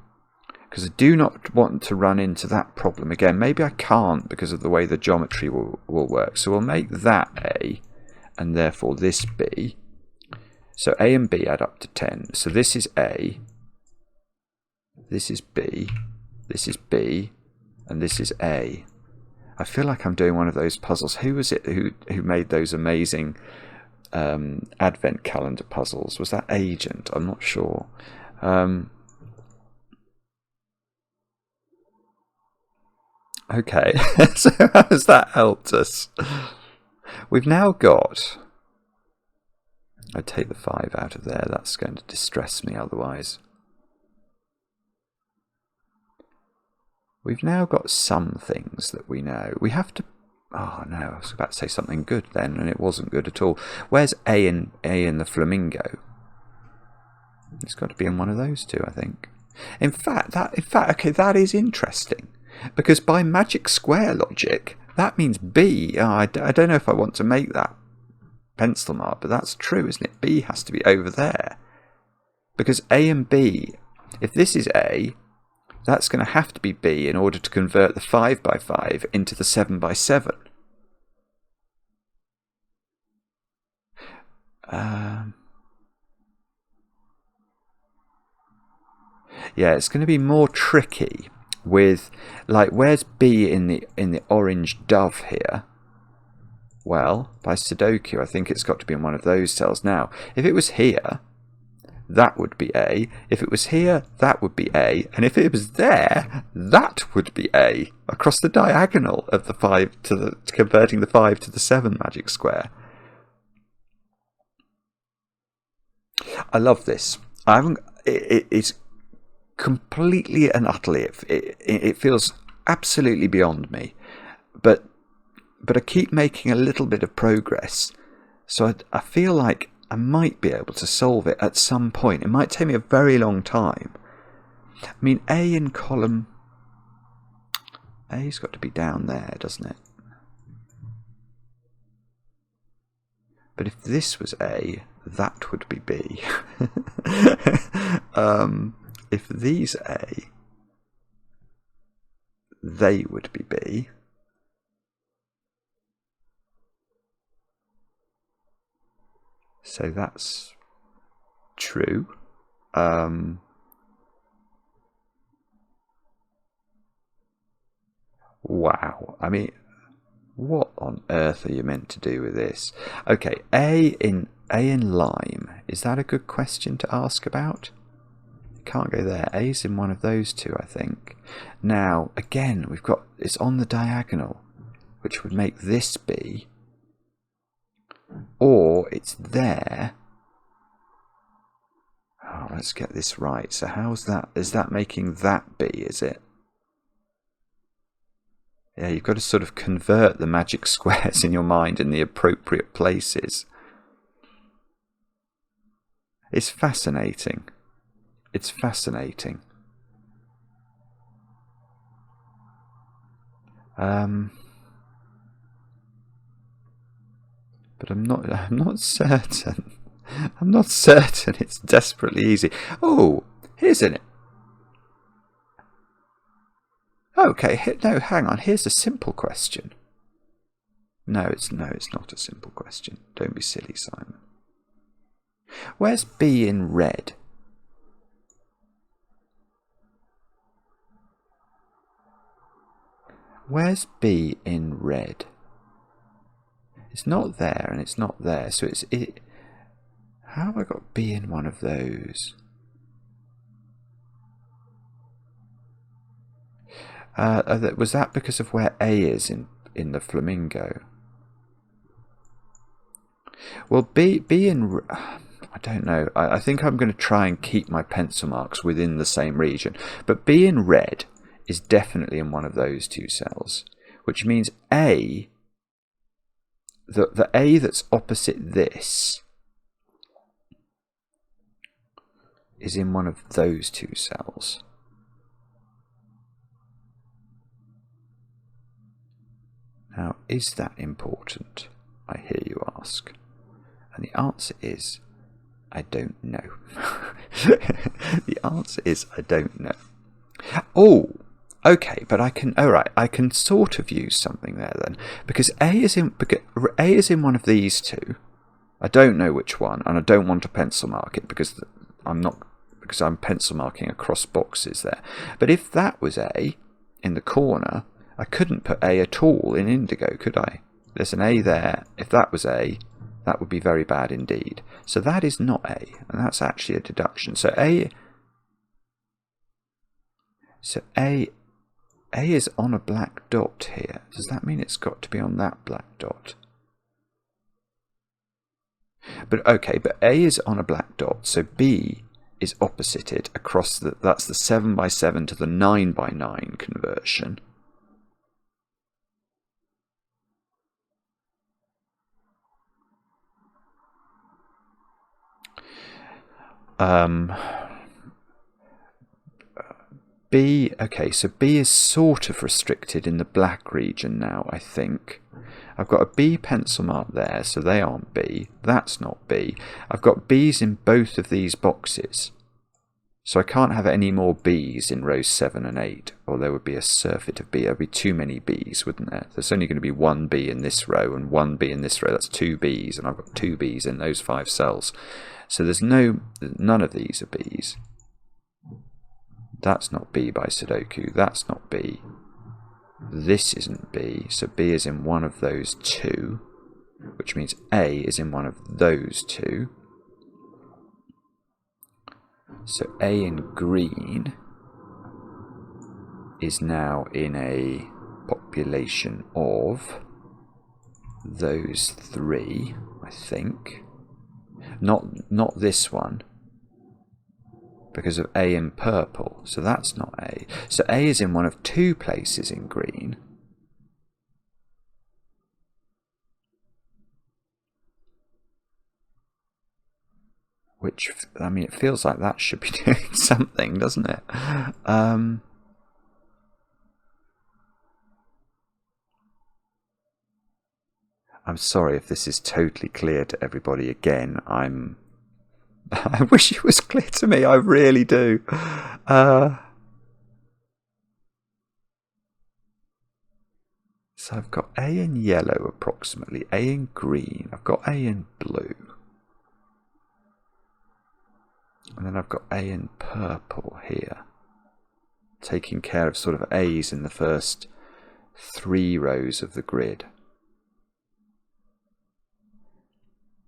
because I do not want to run into that problem again. Maybe I can't because of the way the geometry will work. So we'll make that A, and therefore this B. So A and B add up to 10. So this is A, this is B, this is B, and this is A. I feel like I'm doing one of those puzzles. Who was it who made those amazing advent calendar puzzles? Was that Agent? I'm not sure. Okay, so how has that helped us? We've now got, I take the 5 out of there, that's going to distress me otherwise. We've now got some things that we know. We have to, oh no, I was about to say something good then, and it wasn't good at all. Where's A in the flamingo? It's got to be in one of those two, I think. In fact, okay, that is interesting. Because by magic square logic, that means B. Oh, I don't know if I want to make that pencil mark, but that's true, isn't it? B has to be over there. Because A and B, if this is A, that's going to have to be B in order to convert the 5 by 5 into the 7 by 7. Yeah, it's going to be more tricky with, like, where's B in the orange dove here? Well, by Sudoku, I think it's got to be in one of those cells. Now, if it was here, that would be A. If it was here, that would be A. And if it was there, that would be A. Across the diagonal of the 5 to converting the 5 to the 7 magic square. I love this. It's completely and utterly, it feels absolutely beyond me, but I keep making a little bit of progress, so I feel like I might be able to solve it at some point. It might take me a very long time. I mean, A in column A's got to be down there, doesn't it? But if this was A, that would be B. If these A, they would be B. So that's true. Wow. I mean, what on earth are you meant to do with this? Okay, A in lime. Is that a good question to ask about? Can't go there. A's in one of those two, I think. Now, again, we've got it's on the diagonal, which would make this B. Or it's there. Oh, let's get this right. So how's that? Is that making that B, is it? Yeah, you've got to sort of convert the magic squares in your mind in the appropriate places. It's fascinating. It's fascinating. But I'm not certain. I'm not certain it's desperately easy. Oh, here's an... Okay, no, hang on. Here's a simple question. No, it's not a simple question. Don't be silly, Simon. Where's B in red? Where's B in red? It's not there and it's not there. So how have I got B in one of those? Was that because of where A is in the flamingo? Well, B in... I don't know. I think I'm going to try and keep my pencil marks within the same region. But B in red is definitely in one of those two cells, which means A, the A that's opposite this, is in one of those two cells. Now, is that important? I hear you ask. And the answer is, I don't know. The answer is, I don't know. Oh, okay, but I can. All right, I can sort of use something there then, because A is in one of these two. I don't know which one, and I don't want to pencil mark it because I'm pencil marking across boxes there. But if that was A in the corner, I couldn't put A at all in indigo, could I? There's an A there. If that was A, that would be very bad indeed. So that is not A, and that's actually a deduction. So A is on a black dot here. Does that mean it's got to be on that black dot? But okay, but A is on a black dot, so B is opposite it across that's the 7x7 to the 9x9 conversion. B, okay, so B is sort of restricted in the black region now, I think. I've got a B pencil mark there, so they aren't B. That's not B. I've got B's in both of these boxes. So I can't have any more B's in rows 7 and 8, or there would be a surfeit of B. There would be too many B's, wouldn't there? There's only going to be one B in this row and one B in this row. That's two B's, and I've got two B's in those 5 cells. So there's none of these are B's. That's not B by Sudoku. That's not B. This isn't B. So B is in one of those two, which means A is in one of those two. So A in green is now in a population of those 3, I think. Not this one, because of A in purple, so that's not A. So A is in one of 2 places in green. Which, I mean, it feels like that should be doing something, doesn't it? I'm sorry if this is totally clear to everybody. Again, I wish it was clear to me. I really do. So I've got A in yellow approximately, A in green, I've got A in blue. And then I've got A in purple here. Taking care of sort of A's in the first 3 rows of the grid.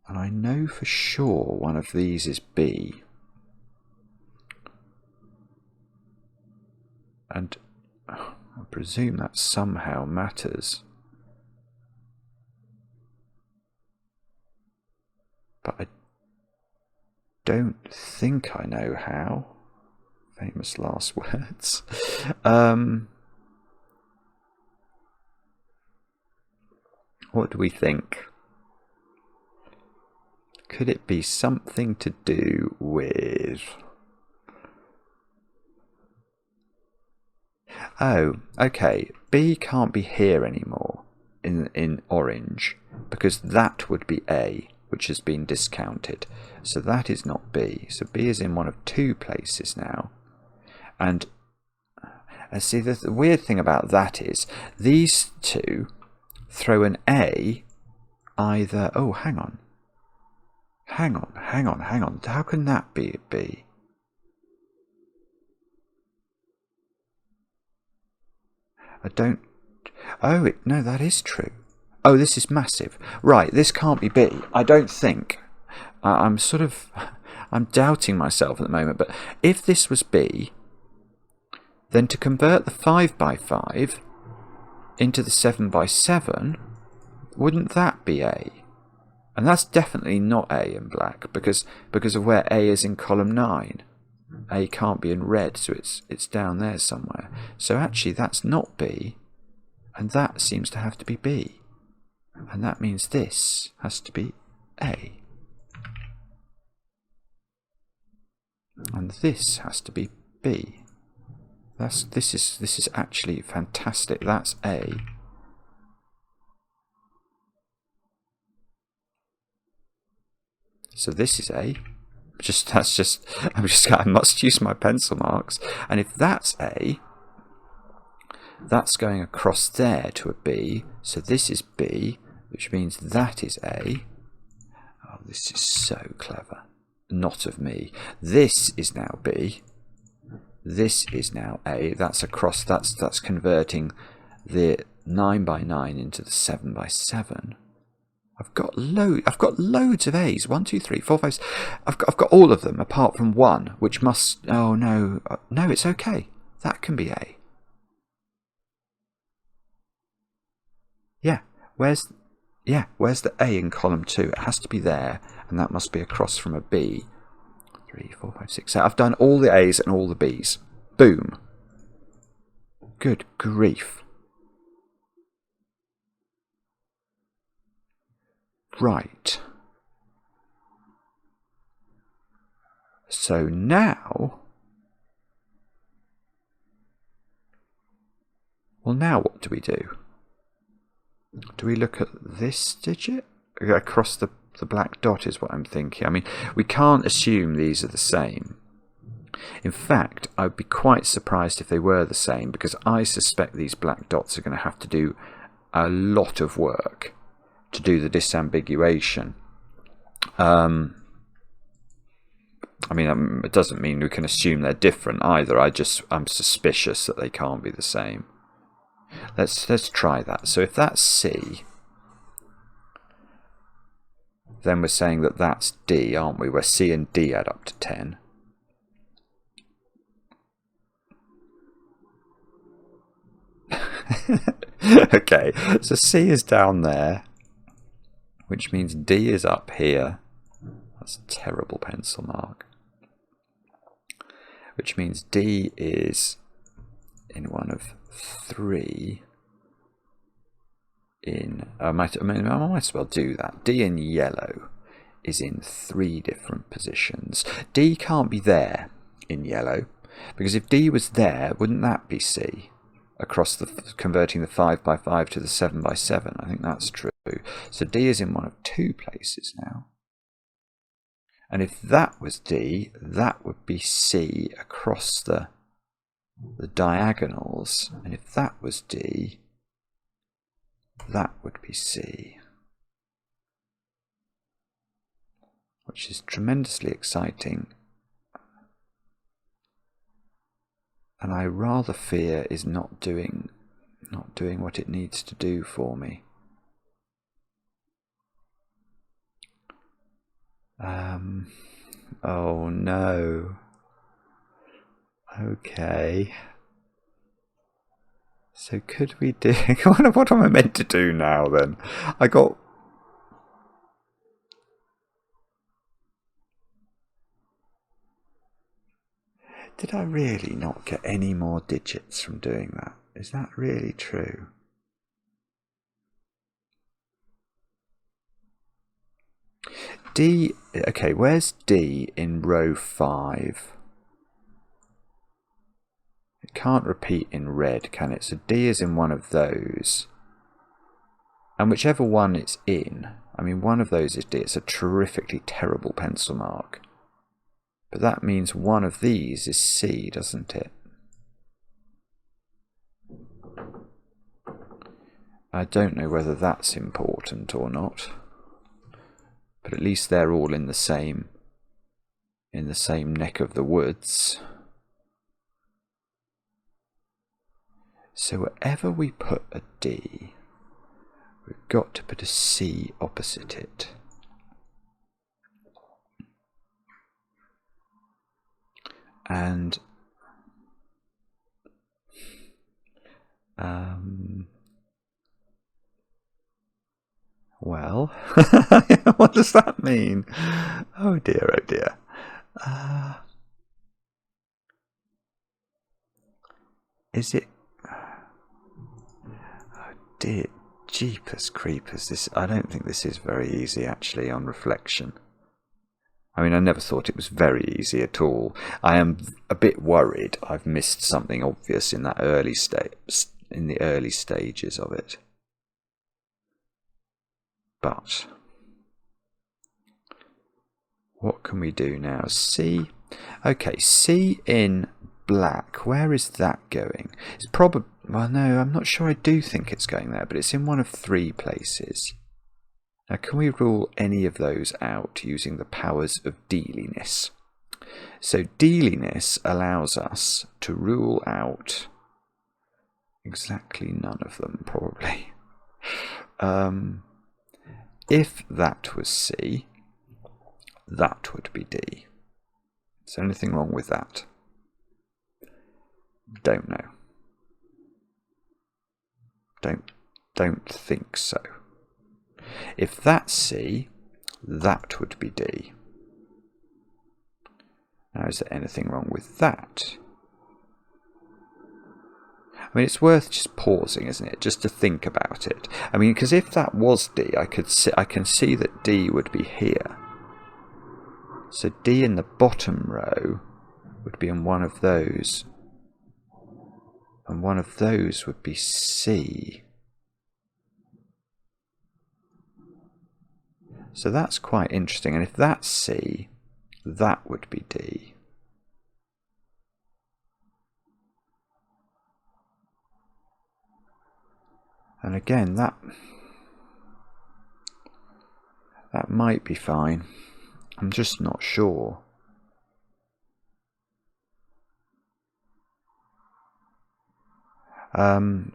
And I know for sure one of these is B. And I presume that somehow matters. But I don't think I know how. Famous last words. What do we think? Could it be something to do with... Oh, okay. B can't be here anymore in orange, because that would be A, which has been discounted. So that is not B. So B is in one of 2 places now. And see, the weird thing about that is these 2 throw an A either... Oh, hang on. Hang on. How can that be a B? I don't... Oh, no, that is true. Oh, this is massive. Right, this can't be B. I don't think. I'm sort of... I'm doubting myself at the moment, but if this was B, then to convert the 5x5 into the 7x7, wouldn't that be A? And that's definitely not A in black, because of where A is in column 9. A can't be in red, so it's down there somewhere. So actually that's not B, and that seems to have to be B. And that means this has to be A. And this has to be B. This is actually fantastic. That's A. So this is A. I must use my pencil marks. And if that's A, that's going across there to a B. So this is B, which means that is A. Oh, this is so clever. Not of me. This is now B. This is now A. That's across. That's converting the 9x9 into the 7x7. I've got loads of A's. 1, 2, 3, 4, 5. I've got all of them apart from one, which must... Oh no, no, it's okay. That can be A. Yeah, where's the A in column 2? It has to be there, and that must be across from a B. 3, 4, 5, 6, 7. I've done all the A's and all the B's. Boom. Good grief. Right. So now... Well, now what do we do? Do we look at this digit? Across the black dot is what I'm thinking. I mean, we can't assume these are the same. In fact, I'd be quite surprised if they were the same, because I suspect these black dots are going to have to do a lot of work to do the disambiguation. I mean, it doesn't mean we can assume they're different either. I'm suspicious that they can't be the same. Let's try that. So if that's C, then we're saying that that's D, aren't we? Where C and D add up to 10. Okay, so C is down there, which means D is up here. That's a terrible pencil mark. Which means D is in one of 3 in... I might as well do that. D in yellow is in 3 different positions. D can't be there in yellow, because if D was there, wouldn't that be C? across converting the 5 by 5 to the 7 by 7. I think that's true. So D is in one of two places now. And if that was D, that would be C across the diagonals. And if that was D, that would be C. Which is tremendously exciting. And I rather fear is not doing what it needs to do for me. Oh no. Okay. So could we do... What am I meant to do now then? I got... Did I really not get any more digits from doing that? Is that really true? D, okay, where's D in row 5? It can't repeat in red, can it? So D is in one of those. And whichever one it's in, I mean, one of those is D. It's a terrifically terrible pencil mark. But that means one of these is C, doesn't it? I don't know whether that's important or not. But at least they're all in the same neck of the woods. So wherever we put a D, we've got to put a C opposite it. And well, what does that mean? Oh dear, oh dear. Is it? Oh dear, jeepers creepers. I don't think this is very easy actually on reflection. I mean, I never thought it was very easy at all. I am a bit worried I've missed something obvious in that early in the early stages of it. But what can we do now? C. Okay, C in black. Where is that going? It's probably... Well, no, I'm not sure I do think it's going there, but it's in one of three places. Now, can we rule any of those out using the powers of dealiness? So dealiness allows us to rule out exactly none of them, probably. If that was C, that would be D. Is there anything wrong with that? Don't know. Don't think so. If that's C, that would be D. Now, is there anything wrong with that? I mean, it's worth just pausing, isn't it? Just to think about it. I mean, because if that was D, I can see that D would be here. So D in the bottom row would be in one of those. And one of those would be C. So that's quite interesting. And if that's C, that would be D. And again, that might be fine. I'm just not sure.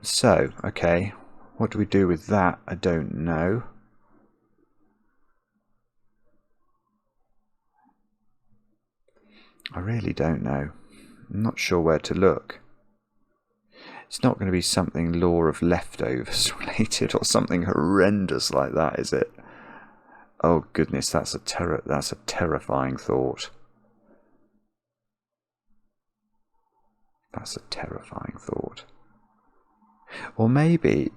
So, okay, what do we do with that? I don't know. I really don't know. I'm not sure where to look. It's not going to be something law of leftovers related or something horrendous like that, is it? Oh goodness, that's a terrifying thought. That's a terrifying thought. Or maybe,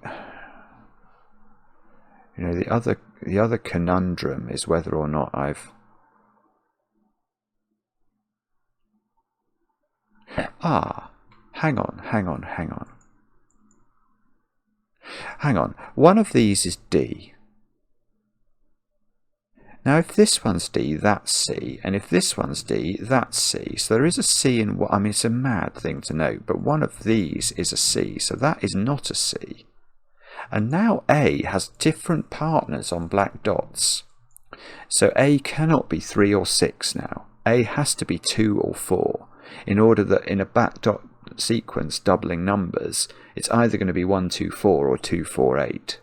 you know, the other conundrum is whether or not I've... hang on. hang on, one of these is D. Now if this one's D, that's C, and if this one's D, that's C. So there is a C in what, I mean, it's a mad thing to note, but one of these is a C, so that is not a C. And now A has different partners on black dots. So A cannot be 3 or 6 now. A has to be 2 or 4, in order that in a black dot sequence doubling numbers, it's either going to be 1, 2, 4 or 2, 4, 8.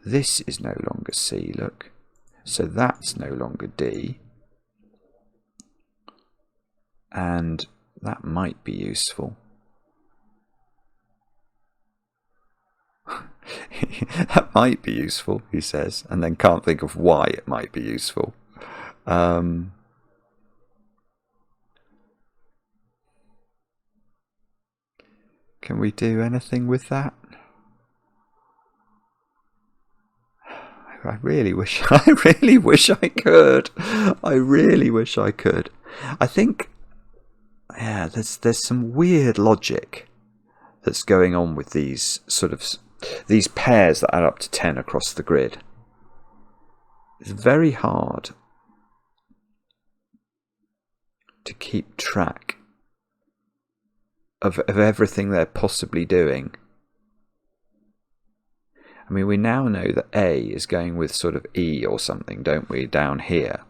This is no longer C, look. So that's no longer D. And that might be useful. That might be useful, he says, and then can't think of why it might be useful. Can we do anything with that? I really wish I could. I really wish I could. I think, yeah, there's some weird logic that's going on with these these pairs that add up to 10 across the grid. It's very hard to keep track of everything they're possibly doing. I mean, we now know that A is going with sort of E or something, don't we, down here?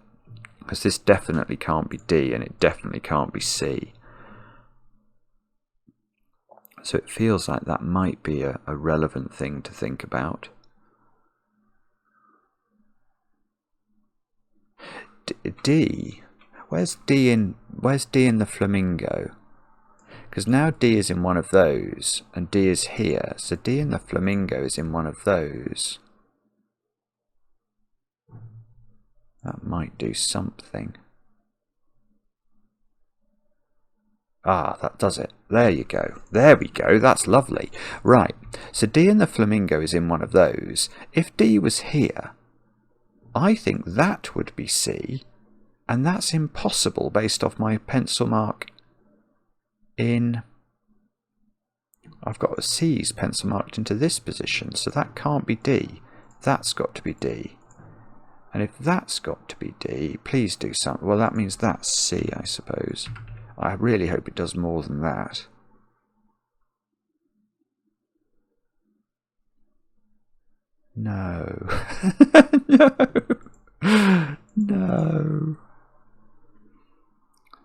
Because this definitely can't be D, and it definitely can't be C. So it feels like that might be a relevant thing to think about. D, where's D in the flamingo? Because now D is in one of those, and D is here, so D in the flamingo is in one of those. That might do something. Ah, that does it. There you go. There we go. That's lovely. Right, so D in the flamingo is in one of those. If D was here, I think that would be C, and that's impossible based off my pencil mark in... I've got C's pencil marked into this position, so that can't be D. That's got to be D. And if that's got to be D, please do something. Well, that means that's C, I suppose. I really hope it does more than that. No. No. No.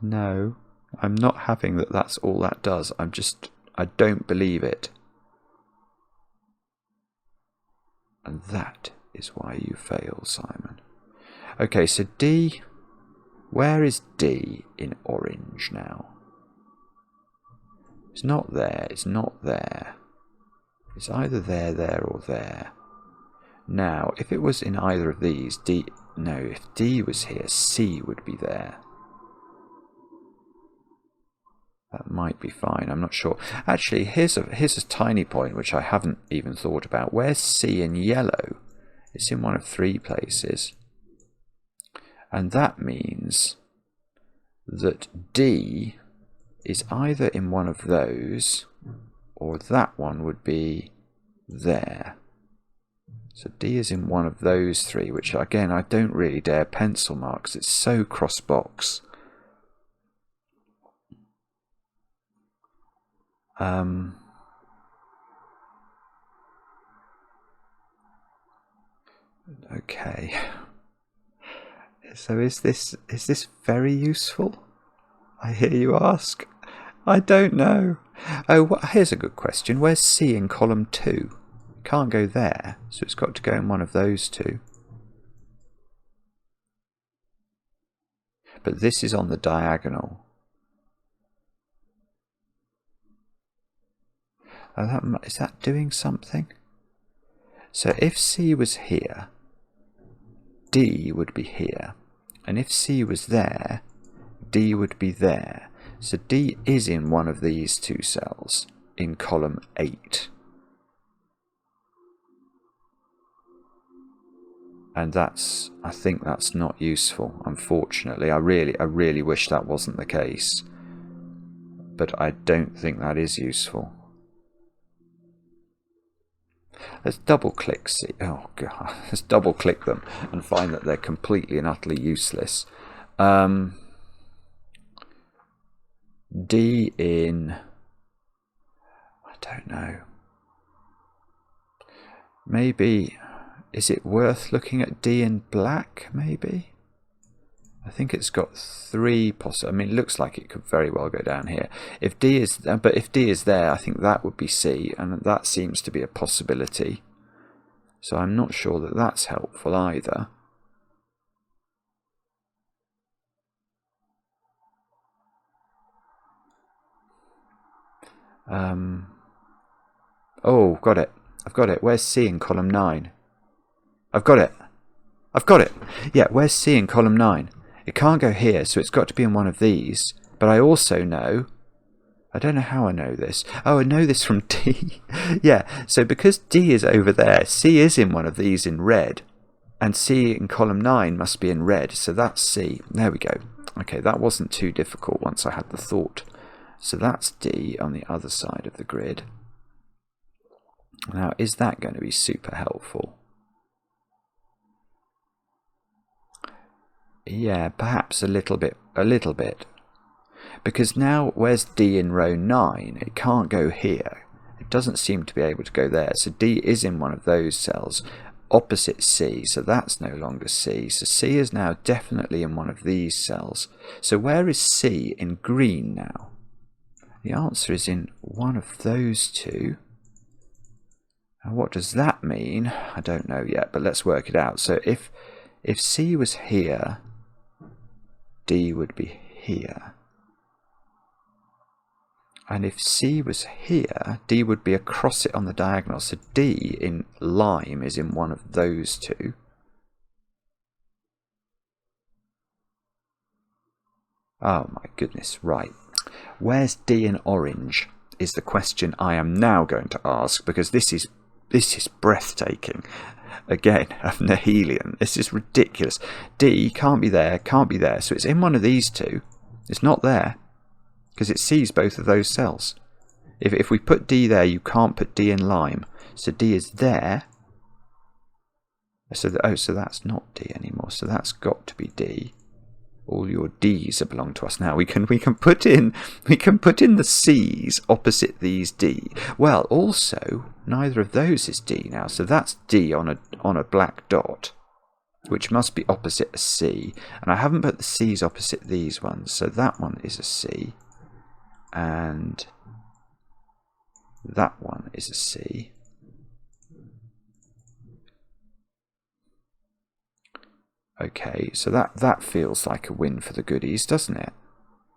No. I'm not having that that's all that does. I don't believe it. And that is why you fail, Simon. Okay, so D, where is D in orange now? It's not there, it's not there. It's either there, there, or there. Now, if it was in either of these, D, no, if D was here, C would be there. That might be fine, I'm not sure. Actually, here's a tiny point which I haven't even thought about. Where's C in yellow? It's in one of 3 places. And that means that D is either in one of those, or that one would be there. So D is in one of those 3, which again, I don't really dare pencil mark because it's so cross-box. Okay. So is this very useful? I hear you ask. I don't know. Oh, here's a good question. Where's C in column 2? It can't go there, so it's got to go in one of those 2. But this is on the diagonal. Oh, is that doing something? So if C was here, D would be here. And if C was there, D would be there. So D is in one of these 2 cells, in column 8. And I think that's not useful, unfortunately. I really wish that wasn't the case. But I don't think that is useful. Let's double click C. Oh god, let's double click them and find that they're completely and utterly useless. D in, I don't know. Maybe, is it worth looking at D in black, maybe? I think it's got three possible. I mean, it looks like it could very well go down here. If D is, but if D is there, I think that would be C, and that seems to be a possibility. So I'm not sure that that's helpful either. Oh, got it. I've got it. Where's C in column 9? I've got it. I've got it. Yeah, where's C in column 9? It can't go here, so it's got to be in one of these. But I also know, I don't know how I know this. Oh, I know this from D. Yeah, so because D is over there, C is in one of these in red. And C in column 9 must be in red, so that's C. There we go. Okay, that wasn't too difficult once I had the thought. So that's D on the other side of the grid. Now, is that going to be super helpful? Yeah, perhaps a little bit. Because now, where's D in row 9? It can't go here. It doesn't seem to be able to go there. So D is in one of those cells, opposite C, so that's no longer C. So C is now definitely in one of these cells. So where is C in green now? The answer is in one of those two. And what does that mean? I don't know yet, but let's work it out. So if C was here, D would be here. And if C was here, D would be across it on the diagonal. So D in lime is in one of those two. Oh my goodness, right. Where's D in orange is the question I am now going to ask, because this is breathtaking. Again, of Nahileon. This is ridiculous. D can't be there, so it's in one of these two. It's not there, because it sees both of those cells. If we put D there, you can't put D in lime. So D is there. So that's not D anymore. So that's got to be D. All your D's belong to us now. We can put in the C's opposite these D. Well, also neither of those is D now. So that's D on a black dot, which must be opposite a C. And I haven't put the C's opposite these ones. So that one is a C, and that one is a C. Okay, so that feels like a win for the goodies, doesn't it?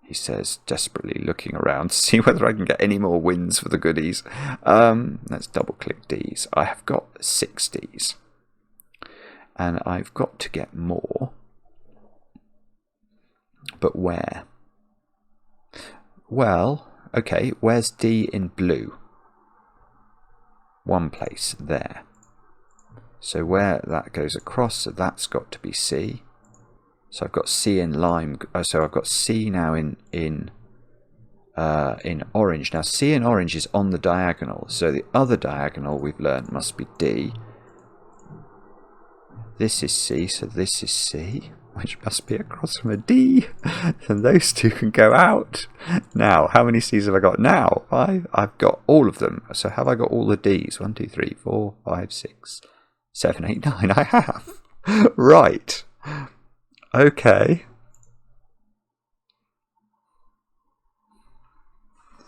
He says, desperately looking around to see whether I can get any more wins for the goodies. Let's double click D's. I have got 6 D's. And I've got to get more. But where? Well, okay, where's D in blue? One place, there. So where that goes across, so that's got to be C. So I've got C in lime. So I've got C now in orange. Now C in orange is on the diagonal. So the other diagonal we've learned must be D. This is C, so this is C, which must be across from a D. And those two can go out. Now, how many C's have I got now? 5. I've got all of them. So have I got all the D's? 1, 2, 3, 4, 5, 6. 7, 8, 9. I have. Right. Okay.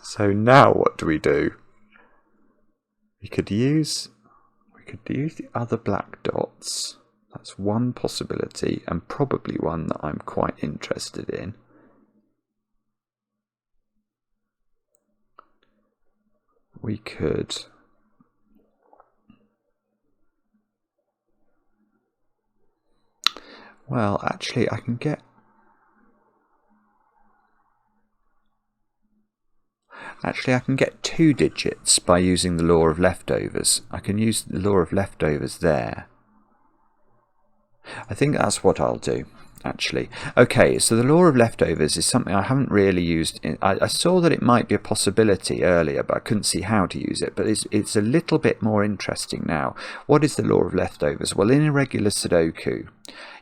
So now what do? We could use the other black dots. That's one possibility, and probably one that I'm quite interested in. We could well, actually, I can get... Actually, I can get 2 digits by using the law of leftovers. I can use the law of leftovers there. I think that's what I'll do. actually. Okay, so the law of leftovers is something I haven't really used. I saw that it might be a possibility earlier, but I couldn't see how to use it. But it's a little bit more interesting now. What is the law of leftovers? Well, in irregular Sudoku,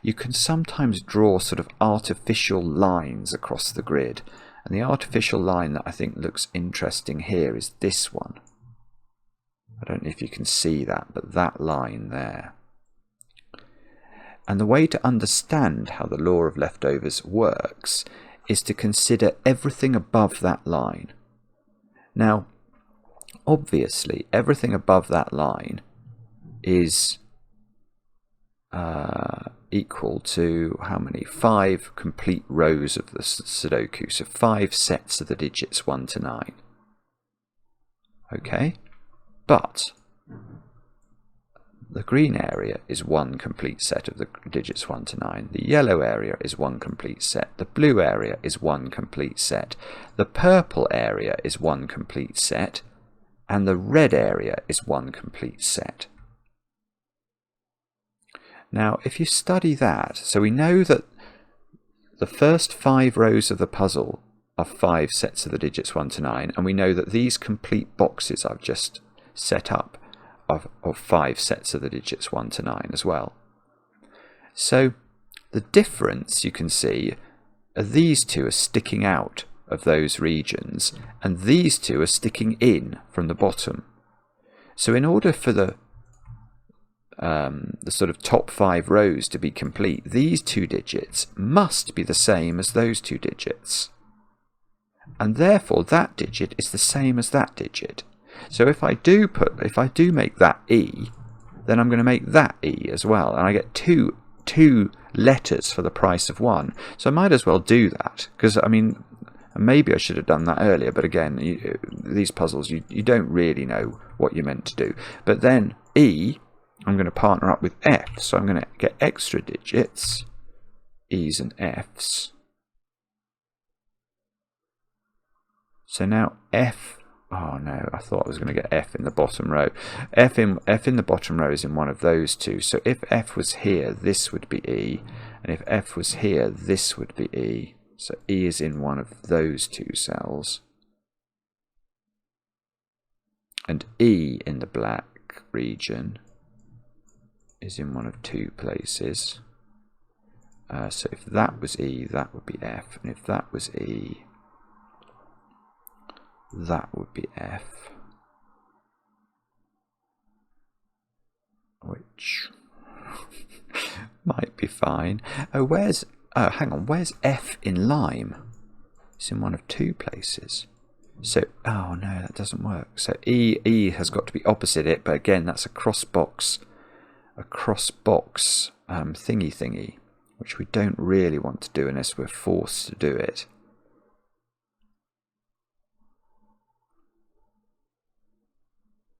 you can sometimes draw sort of artificial lines across the grid. And the artificial line that I think looks interesting here is this one. I don't know if you can see that, but that line there. And the way to understand how the law of leftovers works is to consider everything above that line. Now, obviously, everything above that line is equal to how many? 5 complete rows of the Sudoku. So 5 sets of the digits 1 to 9. Okay, but the green area is 1 complete set of the digits 1 to 9. The yellow area is 1 complete set. The blue area is 1 complete set. The purple area is 1 complete set. And the red area is 1 complete set. Now, if you study that, so we know that the first 5 rows of the puzzle are 5 sets of the digits 1 to 9, and we know that these complete boxes I've just set up of 5 sets of the digits 1 to 9 as well. So the difference you can see are these two are sticking out of those regions, and these two are sticking in from the bottom. So in order for the sort of top 5 rows to be complete, these 2 digits must be the same as those 2 digits. And therefore that digit is the same as that digit. So if I do make that E, then I'm going to make that E as well, and I get two letters for the price of 1. So I might as well do that, because I mean, maybe I should have done that earlier, but again, these puzzles, you don't really know what you're meant to do. But then E, I'm going to partner up with F, so I'm going to get extra digits, E's and F's. So now F, oh no, I thought I was going to get F in the bottom row. F in the bottom row is in one of those two. So if F was here, this would be E. And if F was here, this would be E. So E is in one of those 2 cells. And E in the black region is in one of 2 places. So if that was E, that would be F. And if that was E, that would be F. Which might be fine. Oh, hang on, where's F in lime? It's in one of 2 places. So, oh no, that doesn't work. So E has got to be opposite it, but again, that's a cross box thingy, which we don't really want to do unless we're forced to do it.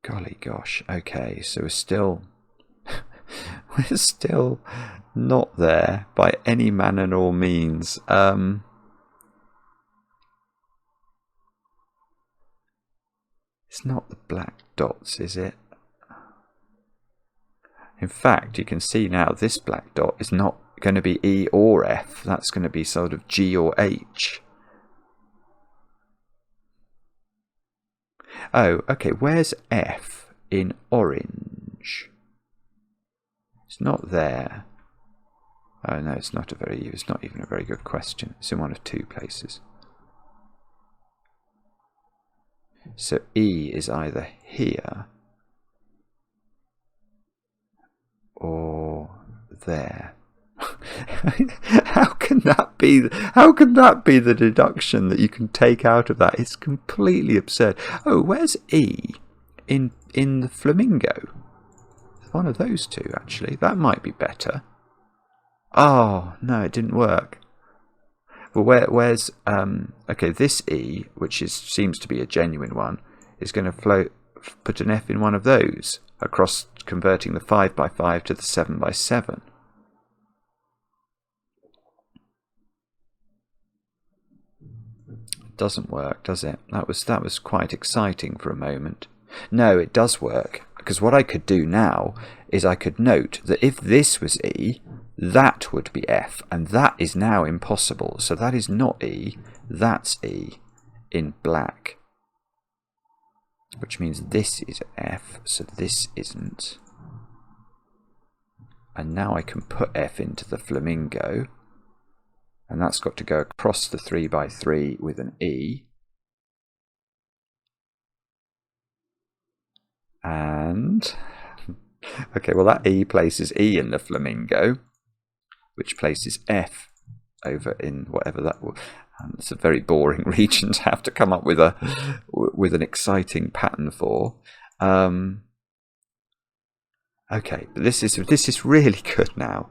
Golly gosh, okay, so we're still not there by any manner nor means. It's not the black dots, is it? In fact, you can see now this black dot is not going to be E or F. That's going to be sort of G or H. Oh, okay, where's F in orange? It's not there. Oh no, it's not even a very good question. It's in one of 2 places. So E is either here or there. How can that be the deduction that you can take out of that? It's completely absurd. Oh, where's E in the flamingo? One of those 2 actually. That might be better. Oh no, it didn't work. Well, where's okay, this E, which seems to be a genuine one, is going to put an F in one of those across, converting the 5x5 to the 7x7. Doesn't work, does it? That was quite exciting for a moment. No, it does work. because what I could do now is I could note that if this was E, that would be F, and that is now impossible. So that is not E, that's E in black, which means this is F, so this isn't. And now I can put F into the flamingo, and that's got to go across the 3 by 3 with an E. And okay, well that E places E in the flamingo, which places F over in whatever that will. It's a very boring region to have to come up with an exciting pattern for. Okay, but this is really good now.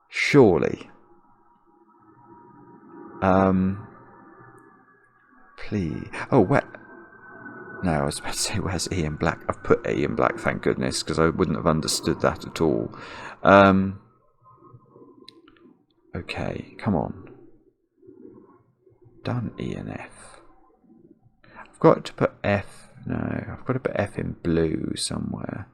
Surely. Please. Oh, where? No, I was about to say, where's E in black? I've put E in black, thank goodness, because I wouldn't have understood that at all. Okay, come on. Done E and F. I've got to put F. No, I've got to put F in blue somewhere.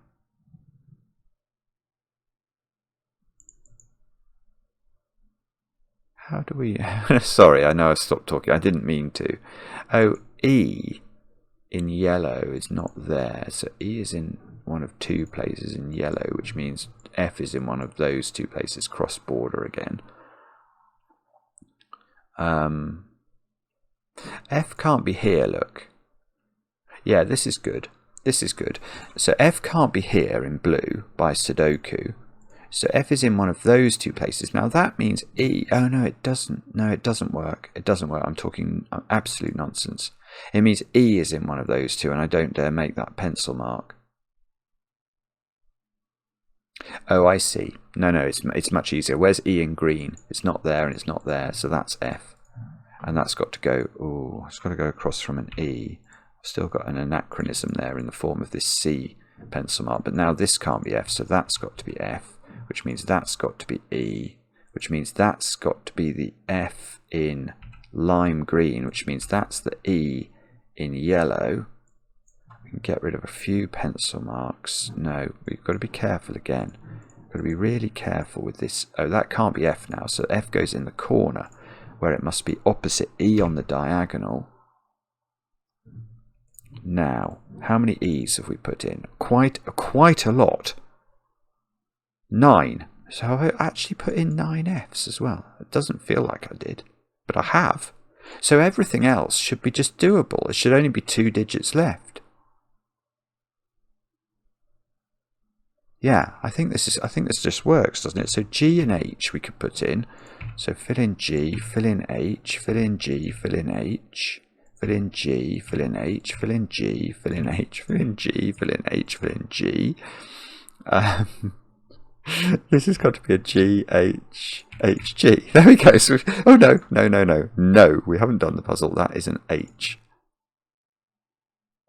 How do we... Sorry, I know I stopped talking. I didn't mean to. Oh, E in yellow is not there. So E is in one of 2 places in yellow, which means F is in one of those 2 places, cross border again. F can't be here, look. Yeah, this is good. This is good. So F can't be here in blue by Sudoku. So F is in one of those 2 places. Now that means E... Oh, no, it doesn't. No, it doesn't work. It doesn't work. I'm talking absolute nonsense. It means E is in one of those 2, and I don't dare make that pencil mark. Oh, I see. No, it's much easier. Where's E in green? It's not there, and it's not there, so that's F. And that's got to go... Oh, it's got to go across from an E. I've still got an anachronism there in the form of this C pencil mark, but now this can't be F, so that's got to be F, which means that's got to be E, which means that's got to be the F in lime green, which means that's the E in yellow. We can get rid of a few pencil marks. No, we've got to be careful again. We've got to be really careful with this. Oh, that can't be F now, so F goes in the corner, where it must be opposite E on the diagonal. Now, how many E's have we put in? Quite a lot. 9. So have I actually put in 9 F's as well? It doesn't feel like I did, but I have. So everything else should be just doable. It should only be 2 digits left. Yeah, I think this just works, doesn't it? So G and H we could put in. So fill in G, fill in H, fill in G, fill in H, fill in G, fill in H, fill in G, fill in H, fill in G, fill in H, fill in G. This has got to be a G, H, H, G. There we go. So, oh, no, we haven't done the puzzle. That is an H.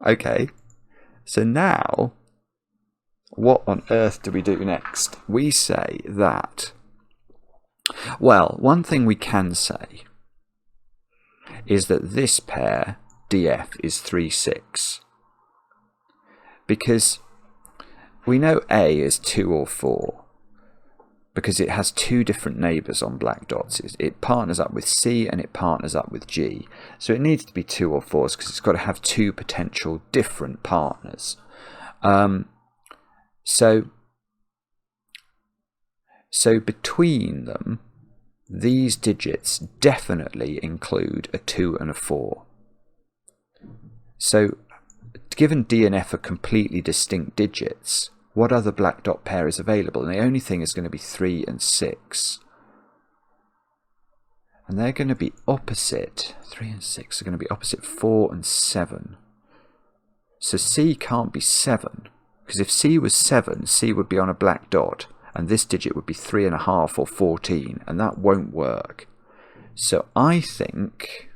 Okay, so now, what on earth do we do next? We say that, well, one thing we can say is that this pair, DF, is 3, 6. Because we know A is 2 or 4. Because it has 2 different neighbours on black dots. It partners up with C and it partners up with G. So it needs to be 2 or 4s because it's got to have 2 potential different partners. So between them, these digits definitely include a 2 and a 4. So given D and F are completely distinct digits, what other black dot pair is available? And the only thing is going to be 3 and 6. And they're going to be opposite. 3 and 6 are going to be opposite 4 and 7. So C can't be 7. Because if C was 7, C would be on a black dot. And this digit would be 3.5 or 14. And that won't work. So I think...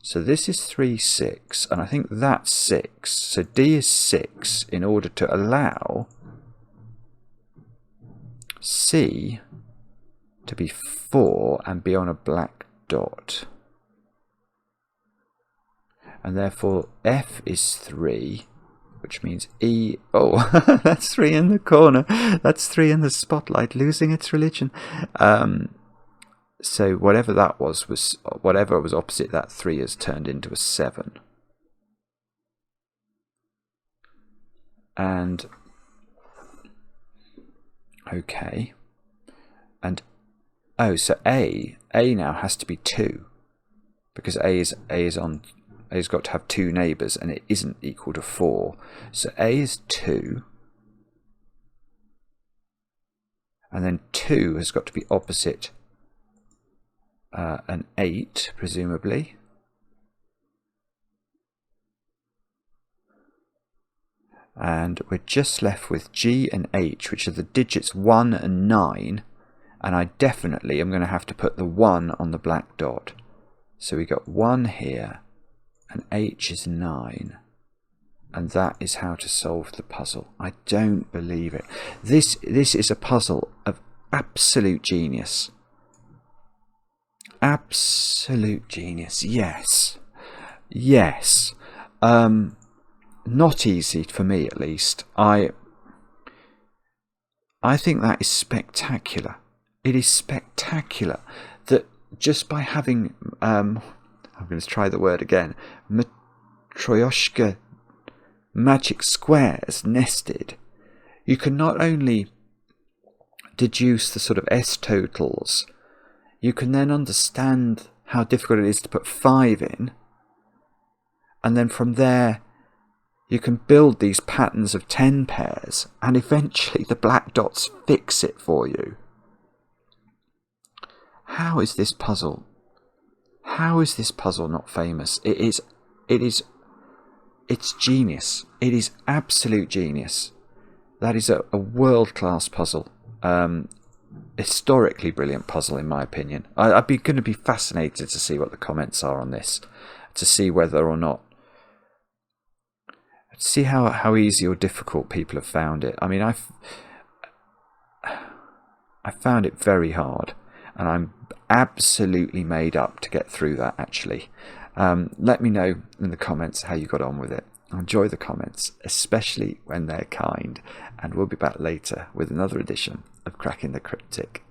So this is 3, 6, and I think that's 6. So D is 6 in order to allow C to be 4 and be on a black dot. and therefore F is 3, which means E... Oh, that's 3 in the corner. That's 3 in the spotlight, losing its religion. So whatever that was whatever was opposite that 3 has turned into a 7. And okay, and oh, so A now has to be 2, because A's got to have 2 neighbours, and it isn't equal to 4. So A is 2, and then 2 has got to be opposite an 8, presumably. And we're just left with G and H, which are the digits 1 and 9, and I definitely am going to have to put the 1 on the black dot. So we got 1 here, and H is 9, and that is how to solve the puzzle. I don't believe it. This is a puzzle of absolute genius. Absolute genius. Yes. Yes. Not easy for me, at least. I think that is spectacular. It is spectacular that just by having I'm going to try the word again, Matryoshka magic squares nested, you can not only deduce the sort of S totals, you can then understand how difficult it is to put 5 in, and then from there you can build these patterns of 10 pairs, and eventually the black dots fix it for you. How is this puzzle? How is this puzzle not famous? It's genius. It is absolute genius. That is a world-class puzzle. Historically brilliant puzzle, in my opinion. I'd be going to be fascinated to see what the comments are on this, to see whether or not, see how easy or difficult people have found it. I mean, I found it very hard, and I'm absolutely made up to get through that, actually. Let me know in the comments how you got on with it. I enjoy the comments, especially when they're kind, and we'll be back later with another edition of Cracking the Cryptic.